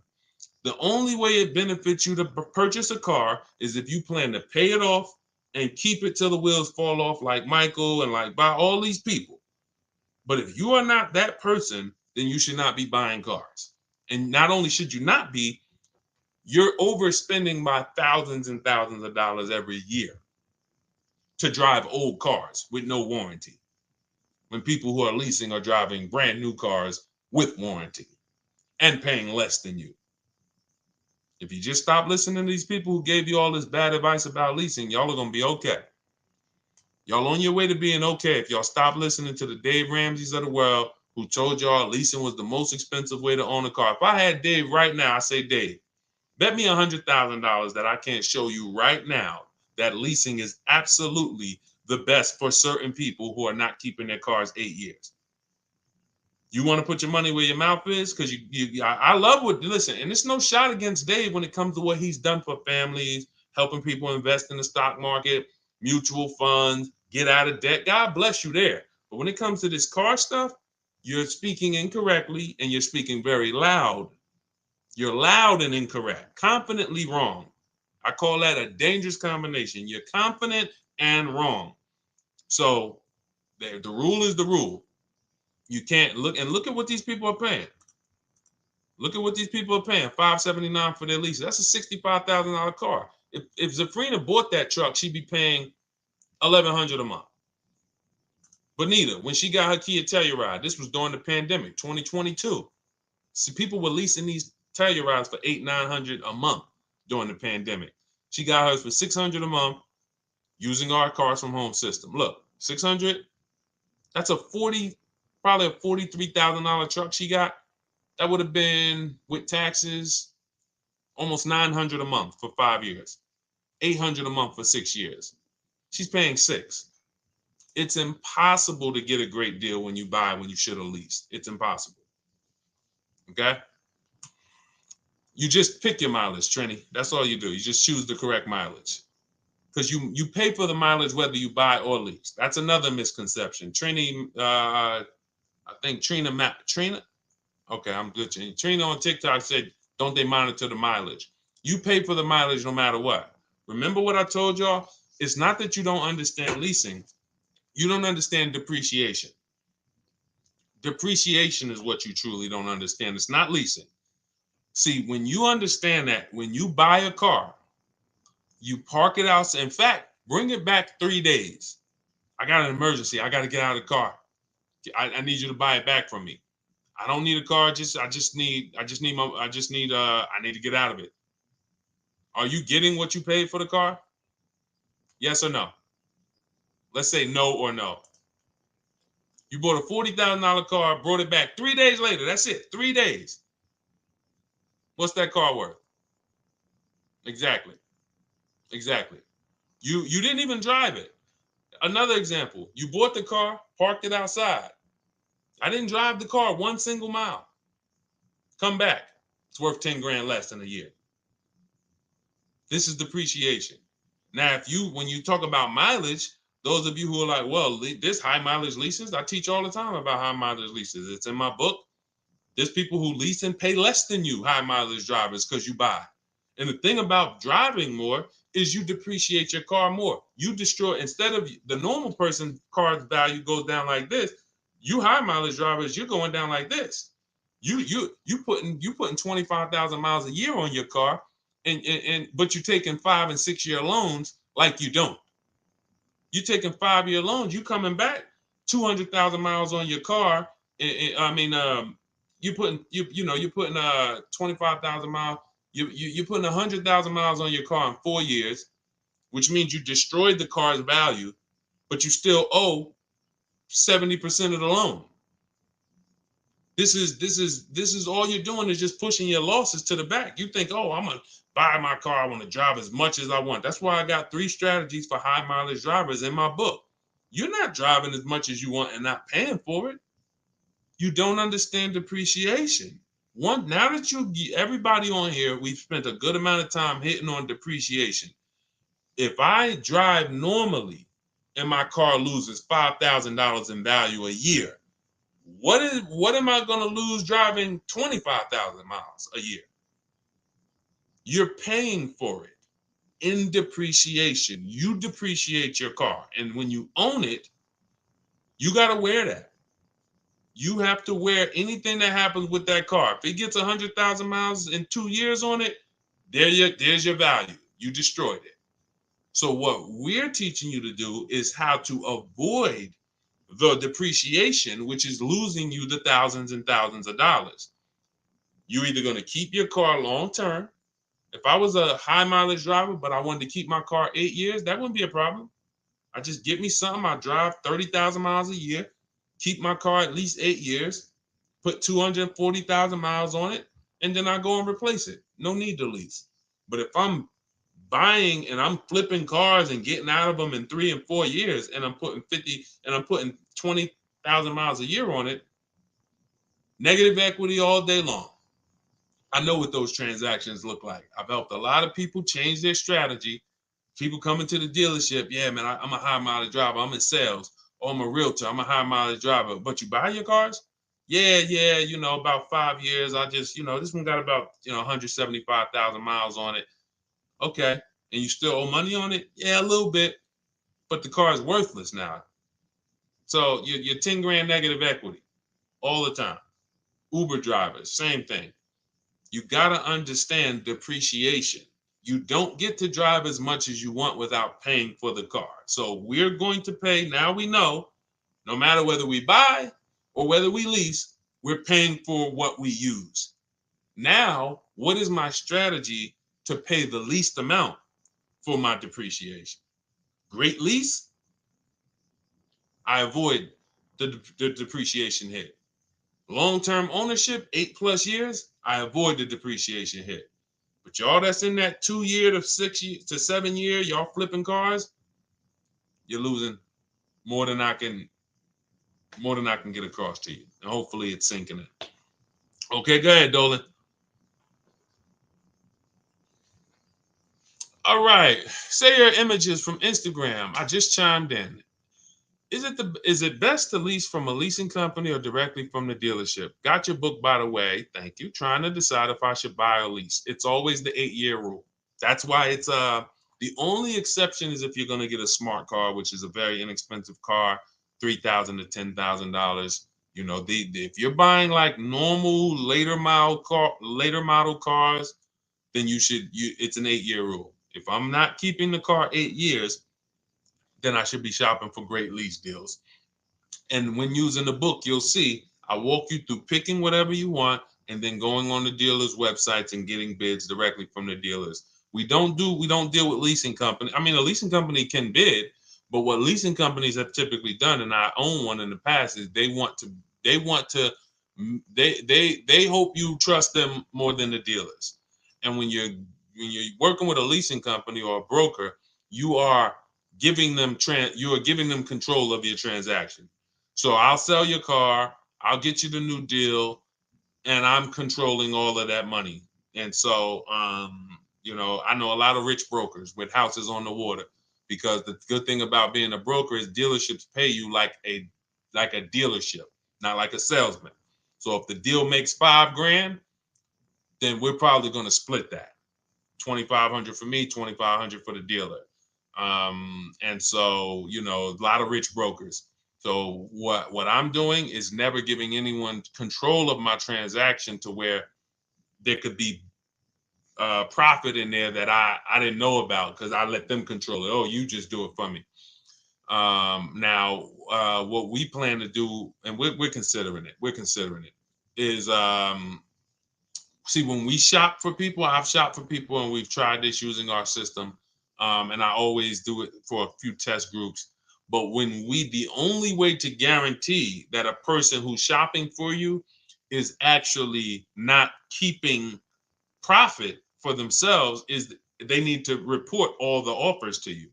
Speaker 1: The only way it benefits you to purchase a car is if you plan to pay it off and keep it till the wheels fall off, like Michael and like by all these people. But if you are not that person, then you should not be buying cars. And not only should you not be, you're overspending by thousands and thousands of dollars every year to drive old cars with no warranty, when people who are leasing are driving brand new cars with warranty and paying less than you. If you just stop listening to these people who gave you all this bad advice about leasing, y'all are going to be okay. Y'all on your way to being okay if y'all stop listening to the Dave Ramseys of the world who told y'all leasing was the most expensive way to own a car. If I had Dave right now, I say, Dave, bet me $100,000 that I can't show you right now that leasing is absolutely the best for certain people who are not keeping their cars 8 years. You want to put your money where your mouth is? Because I love what, listen, and it's no shot against Dave when it comes to what he's done for families, helping people invest in the stock market, mutual funds, get out of debt. God bless you there. But when it comes to this car stuff, you're speaking incorrectly and you're speaking very loud. You're loud and incorrect, confidently wrong. I call that a dangerous combination. You're confident and wrong. So the rule is the rule. You can't look at what these people are paying. Look at what these people are paying, $579 for their leases. That's a $65,000 car. If Zafrina bought that truck, she'd be paying $1,100 a month. Bonita, when she got her Kia Telluride, this was during the pandemic, 2022. See, people were leasing these Tellurides for $800-900 a month during the pandemic. She got hers for $600 a month using our Cars from Home system. Look, $600, that's probably a $43,000 truck she got. That would have been, with taxes, almost $900 a month for 5 years, $800 a month for 6 years. She's paying $600. It's impossible to get a great deal when you buy when you should have leased. It's impossible. Okay? You just pick your mileage, Trini. That's all you do. You just choose the correct mileage. Because you pay for the mileage whether you buy or lease. That's another misconception. Trini, I think Trina, okay, I'm good. Trina on TikTok said, don't they monitor the mileage? You pay for the mileage no matter what. Remember what I told y'all? It's not that you don't understand leasing. You don't understand depreciation. Depreciation is what you truly don't understand. It's not leasing. See, when you understand that, when you buy a car, you park it out. In fact, bring it back 3 days. I got an emergency. I got to get out of the car. I need you to buy it back from me. I don't need a car. I need to get out of it. Are you getting what you paid for the car? Yes or no? Let's say no or no. You bought a $40,000 car, brought it back 3 days later. That's it. 3 days. What's that car worth? Exactly. You didn't even drive it. Another example. You bought the car, parked it outside. I didn't drive the car 1 single mile. Come back. It's worth 10 grand less in a year. This is depreciation. Now, when you talk about mileage, those of you who are like, well, this high mileage leases, I teach all the time about high mileage leases. It's in my book. There's people who lease and pay less than you, high mileage drivers, because you buy. And the thing about driving more is you depreciate your car more. You destroy, instead of the normal person car's value goes down like this, you high mileage drivers, you're going down like this. You putting 25,000 miles a year on your car, but you're taking 5 and 6 year loans like you don't. You're taking 5-year loans, you coming back 200,000 miles on your car. You're putting 25,000 miles. You're putting 100,000 miles on your car in 4 years. which means you destroyed the car's value, but you still owe 70% of the loan. This is all you're doing is just pushing your losses to the back. You think, oh, I'm gonna buy my car, I want to drive as much as I want. That's why I got 3 strategies for high mileage drivers in my book. You're not driving as much as you want and not paying for it. You don't understand depreciation. Now that everybody on here, we've spent a good amount of time hitting on depreciation. If I drive normally and my car loses $5,000 in value a year, what am I going to lose driving 25,000 miles a year? You're paying for it in depreciation. You depreciate your car, and when you own it, you got to wear that. You have to wear anything that happens with that car. If it gets 100,000 miles in 2 years on it, there's your value. You destroyed it. So what we're teaching you to do is how to avoid the depreciation, which is losing you the thousands and thousands of dollars. You're either going to keep your car long term. If I was a high mileage driver, but I wanted to keep my car 8 years, that wouldn't be a problem. I just get me something. I drive 30,000 miles a year, keep my car at least 8 years, put 240,000 miles on it, and then I go and replace it. No need to lease. But if I'm buying and I'm flipping cars and getting out of them in 3 and 4 years, and I'm putting 20,000 miles a year on it, negative equity all day long. I know what those transactions look like. I've helped a lot of people change their strategy. People coming to the dealership, yeah, man, I'm a high mileage driver. I'm in sales. Or I'm a realtor. I'm a high mileage driver. But you buy your cars? Yeah, about 5 years. I just, this one got about, 175,000 miles on it. Okay. And you still owe money on it? Yeah, a little bit. But the car is worthless now. So you're 10 grand negative equity all the time. Uber drivers, same thing. You got to understand depreciation. You don't get to drive as much as you want without paying for the car. So we're going to pay, now we know, no matter whether we buy or whether we lease, we're paying for what we use. Now, what is my strategy to pay the least amount for my depreciation? Great lease, I avoid the depreciation hit. Long-term ownership, 8+ years, I avoid the depreciation hit. But y'all that's in that 2 year to 6 year to 7 year, y'all flipping cars, you're losing more than I can get across to you. And hopefully it's sinking in. Okay, go ahead, Dolan. All right. Say your images from Instagram. I just chimed in. Is it best to lease from a leasing company or directly from the dealership? Got your book, by the way. Thank you. Trying to decide if I should buy or lease. It's always the 8-year rule. That's why it's the only exception is if you're going to get a smart car, which is a very inexpensive car, $3,000 to $10,000. If you're buying like normal later model cars, then it's an 8-year rule. If I'm not keeping the car 8 years, then I should be shopping for great lease deals. And when using the book, you'll see I walk you through picking whatever you want and then going on the dealers' websites and getting bids directly from the dealers. We don't deal with leasing company. I mean, a leasing company can bid, but what leasing companies have typically done, and I own one in the past, is they hope you trust them more than the dealers. And when you're working with a leasing company or a broker, you are giving them control of your transaction. So I'll sell your car, I'll get you the new deal, and I'm controlling all of that money. And so I know a lot of rich brokers with houses on the water, because the good thing about being a broker is dealerships pay you like a dealership, not like a salesman. So if the deal makes $5,000, then we're probably going to split that. $2,500 for me, $2,500 for the dealer. And so, a lot of rich brokers. So what I'm doing is never giving anyone control of my transaction to where there could be profit in there that I didn't know about, because I let them control it. Oh, you just do it for me. Now, what we plan to do, and we're considering it, is see, when we shop for people, I've shopped for people and we've tried this using our system. And I always do it for a few test groups. But the only way to guarantee that a person who's shopping for you is actually not keeping profit for themselves is they need to report all the offers to you.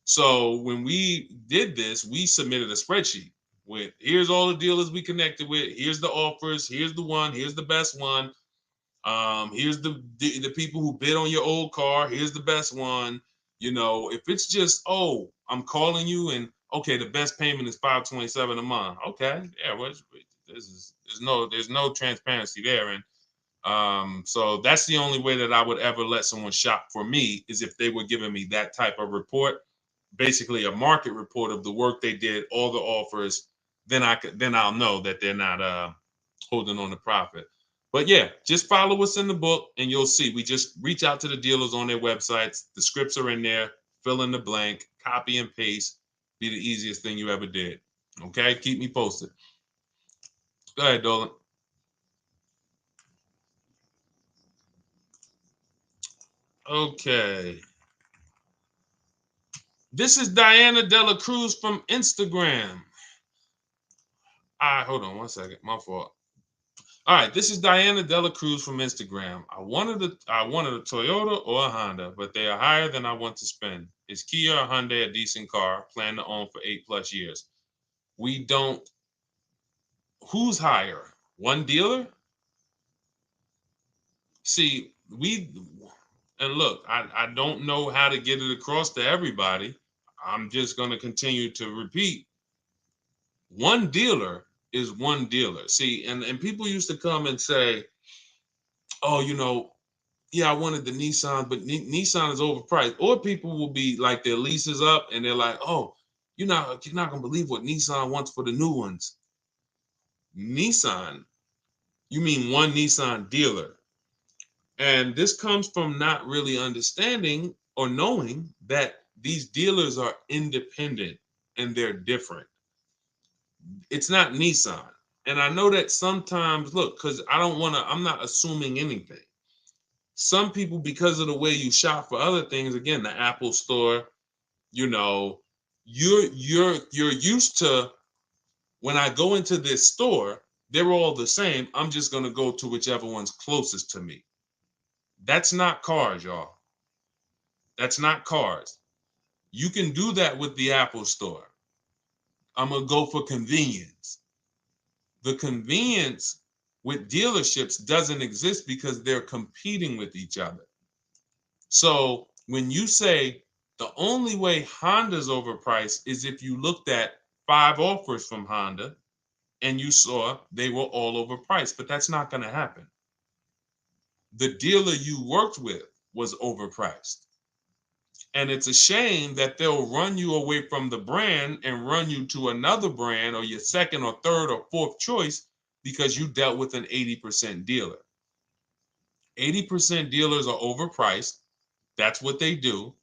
Speaker 1: So when we did this, we submitted a spreadsheet with here's all the dealers we connected with, here's the offers, here's the one, here's the best one, here's the people who bid on your old car, here's the best one. You know, if it's just, oh, I'm calling you and okay, the best payment is $527 a month. Okay, yeah, there's no transparency there. And so that's the only way that I would ever let someone shop for me is if they were giving me that type of report, basically a market report of the work they did, all the offers. Then I'll know that they're not holding on to profit. But yeah, just follow what's in the book and you'll see. We just reach out to the dealers on their websites. The scripts are in there. Fill in the blank, copy and paste. Be the easiest thing you ever did. Okay, keep me posted. Go ahead, Dolan. Okay. This is Diana Dela Cruz from Instagram. Hold on 1 second. My fault. All right, this is Diana Dela Cruz from Instagram. I wanted a Toyota or a Honda, but they are higher than I want to spend. Is Kia or Hyundai a decent car? Plan to own for 8+ years. We don't. Who's higher? One dealer? See, and look, I don't know how to get it across to everybody. I'm just going to continue to repeat. One dealer is one dealer. See, and people used to come and say, oh, yeah, I wanted the Nissan, but Nissan is overpriced. Or people will be like their leases up and they're like, oh, you're not gonna believe what Nissan wants for the new ones. Nissan, you mean one Nissan dealer. And this comes from not really understanding or knowing that these dealers are independent and they're different. It's not Nissan. And I know that sometimes, look, because I'm not assuming anything. Some people, because of the way you shop for other things, again, the Apple store, you're used to when I go into this store, they're all the same. I'm just gonna go to whichever one's closest to me. That's not cars, y'all. That's not cars. You can do that with the Apple store. I'm gonna go for convenience. The convenience with dealerships doesn't exist because they're competing with each other. So when you say the only way Honda's overpriced is if you looked at 5 offers from Honda and you saw they were all overpriced, but that's not going to happen. The dealer you worked with was overpriced. And it's a shame that they'll run you away from the brand and run you to another brand or your second or third or fourth choice because you dealt with an 80% dealer. 80% dealers are overpriced. That's what they do.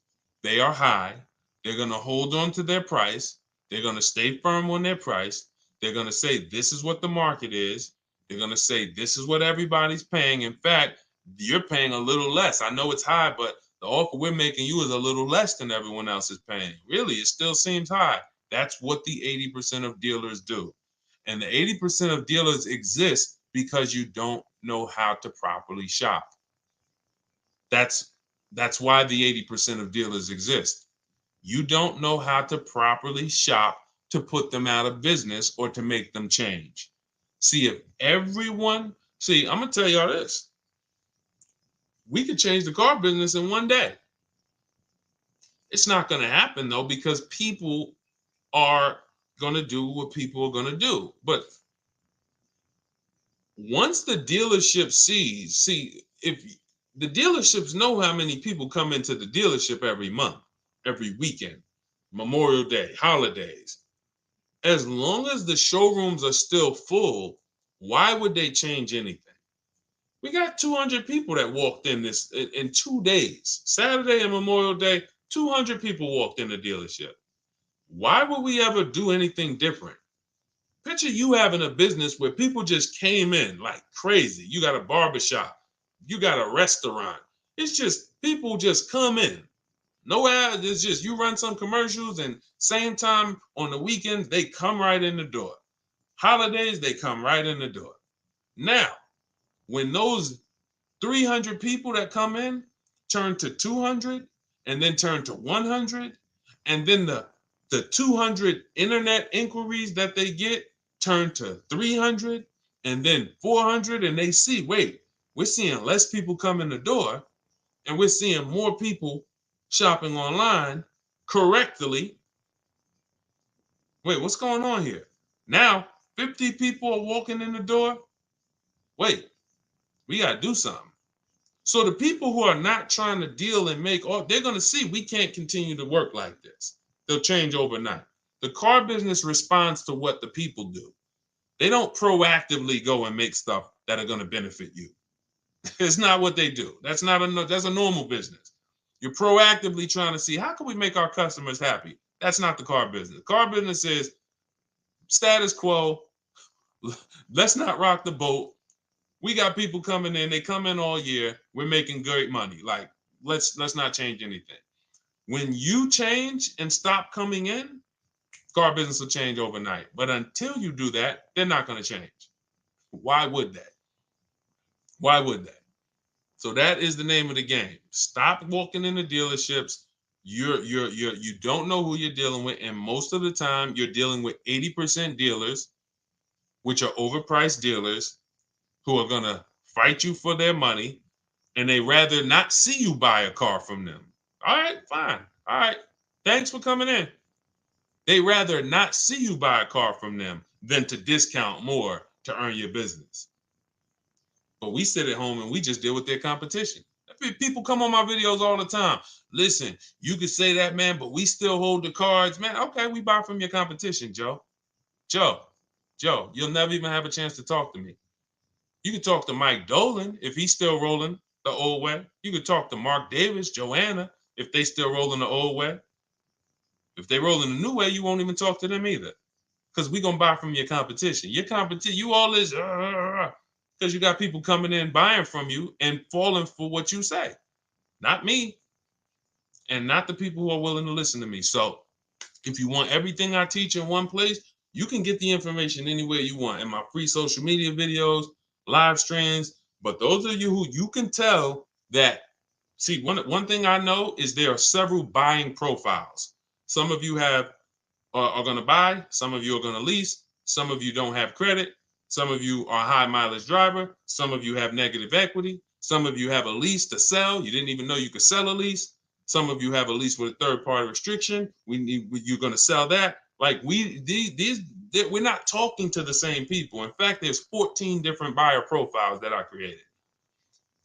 Speaker 1: They are high. They're going to hold on to their price. They're going to stay firm on their price. They're going to say, this is what the market is. They're going to say, this is what everybody's paying. In fact, you're paying a little less. I know it's high, but the offer we're making you is a little less than everyone else is paying. Really, it still seems high. That's what the 80% of dealers do. And the 80% of dealers exist because you don't know how to properly shop. That's why the 80% of dealers exist. You don't know how to properly shop to put them out of business or to make them change. I'm going to tell y'all this. We could change the car business in one day. It's not going to happen though, because people are going to do what people are going to do. But once the dealership if the dealerships know how many people come into the dealership every month, every weekend, Memorial Day, holidays. As long as the showrooms are still full, why would they change anything? We got 200 people that walked in in 2 days. Saturday and Memorial Day, 200 people walked in the dealership. Why would we ever do anything different? Picture you having a business where people just came in like crazy. You got a barbershop. You got a restaurant. It's just people just come in. No ad. It's just you run some commercials and same time on the weekends, they come right in the door. Holidays, they come right in the door. Now, when those 300 people that come in turn to 200 and then turn to 100, and then the 200 internet inquiries that they get turn to 300 and then 400, and they see, wait, we're seeing less people come in the door and we're seeing more people shopping online correctly. Wait, what's going on here? Now 50 people are walking in the door. Wait, we got to do something. So the people who are not trying to deal and make, they're going to see we can't continue to work like this. They'll change overnight. The car business responds to what the people do. They don't proactively go and make stuff that are going to benefit you. It's not what they do. That's a normal business. You're proactively trying to see how can we make our customers happy. That's not the car business. Car business is status quo. Let's not rock the boat. We got people coming in. They come in all year. We're making great money. Like, let's not change anything. When you change and stop coming in, car business will change overnight. But until you do that, they're not going to change. Why would that? Why would that? So that is the name of the game. Stop walking into dealerships. You don't know who you're dealing with, and most of the time you're dealing with 80% dealers, which are overpriced dealers who are going to fight you for their money, and they rather not see you buy a car from them. All right, fine. All right, thanks for coming in. They rather not see you buy a car from them than to discount more to earn your business. But we sit at home and we just deal with their competition. People come on my videos all the time. Listen, you could say that, man, but we still hold the cards. Man, okay, we buy from your competition, Joe. Joe, you'll never even have a chance to talk to me. You could talk to Mike Dolan if he's still rolling the old way. You could talk to Mark Davis, Joanna, if they still rolling the old way. If they rolling the new way, you won't even talk to them either. Because we're going to buy from your competition. Your competition, you all this, because you got people coming in buying from you and falling for what you say. Not me. And not the people who are willing to listen to me. So if you want everything I teach in one place, you can get the information anywhere you want in my free social media videos, live streams. But those of you who you can tell that, see, one thing I know is there are several buying profiles. Some of you are going to buy. Some of you are going to lease. Some of you don't have credit. Some of you are a high mileage driver. Some of you have negative equity. Some of you have a lease to sell. You didn't even know you could sell a lease. Some of you have a lease with a third-party restriction. You're going to sell that. Like we're not talking to the same people. In fact, there's 14 different buyer profiles that I created.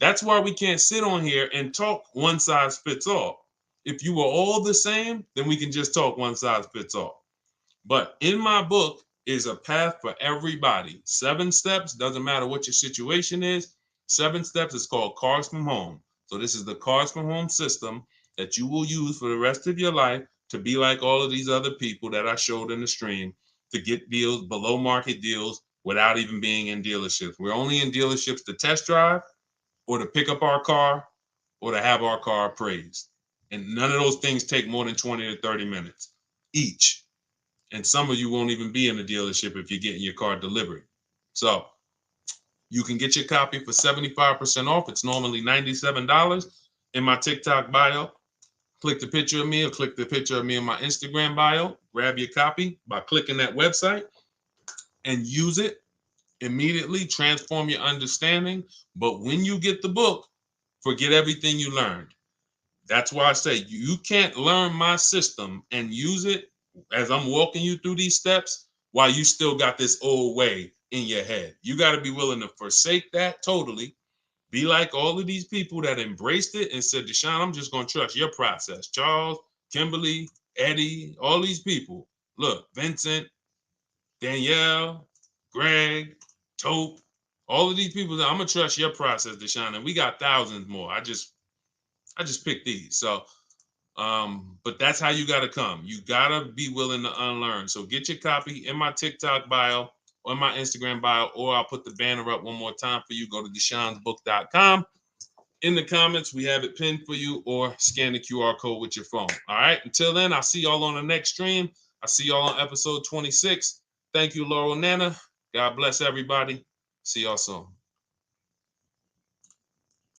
Speaker 1: That's why we can't sit on here and talk one size fits all. If you were all the same, then we can just talk one size fits all. But in my book is a path for everybody. 7 steps, doesn't matter what your situation is. 7 steps is called Cars from Home. So this is the Cars from Home system that you will use for the rest of your life to be like all of these other people that I showed in the stream, to get deals, below market deals, without even being in dealerships. We're only in dealerships to test drive or to pick up our car or to have our car appraised. And none of those things take more than 20 to 30 minutes each. And some of you won't even be in the dealership if you're getting your car delivered. So you can get your copy for 75% off. It's normally $97 in my TikTok bio. Click the picture of me or click the picture of me in my Instagram bio. Grab your copy by clicking that website and use it immediately. Transform your understanding. But when you get the book, forget everything you learned. That's why I say you can't learn my system and use it as I'm walking you through these steps while you still got this old way in your head. You got to be willing to forsake that totally. Be like all of these people that embraced it and said, Deshone, I'm just going to trust your process. Charles, Kimberly, Eddie, all these people. Look, Vincent, Danielle, Greg, Tope, all of these people, I'm going to trust your process, Deshone. And we got thousands more. I just picked these. So, but that's how you got to come. You got to be willing to unlearn. So get your copy in my TikTok bio, on my Instagram bio, or I'll put the banner up one more time for you. Go to DeshonesBook.com in the comments. We have it pinned for you, or scan the QR code with your phone. All right. Until then, I'll see y'all on the next stream. I'll see y'all on episode 26. Thank you, Laurel Nana. God bless everybody. See y'all soon.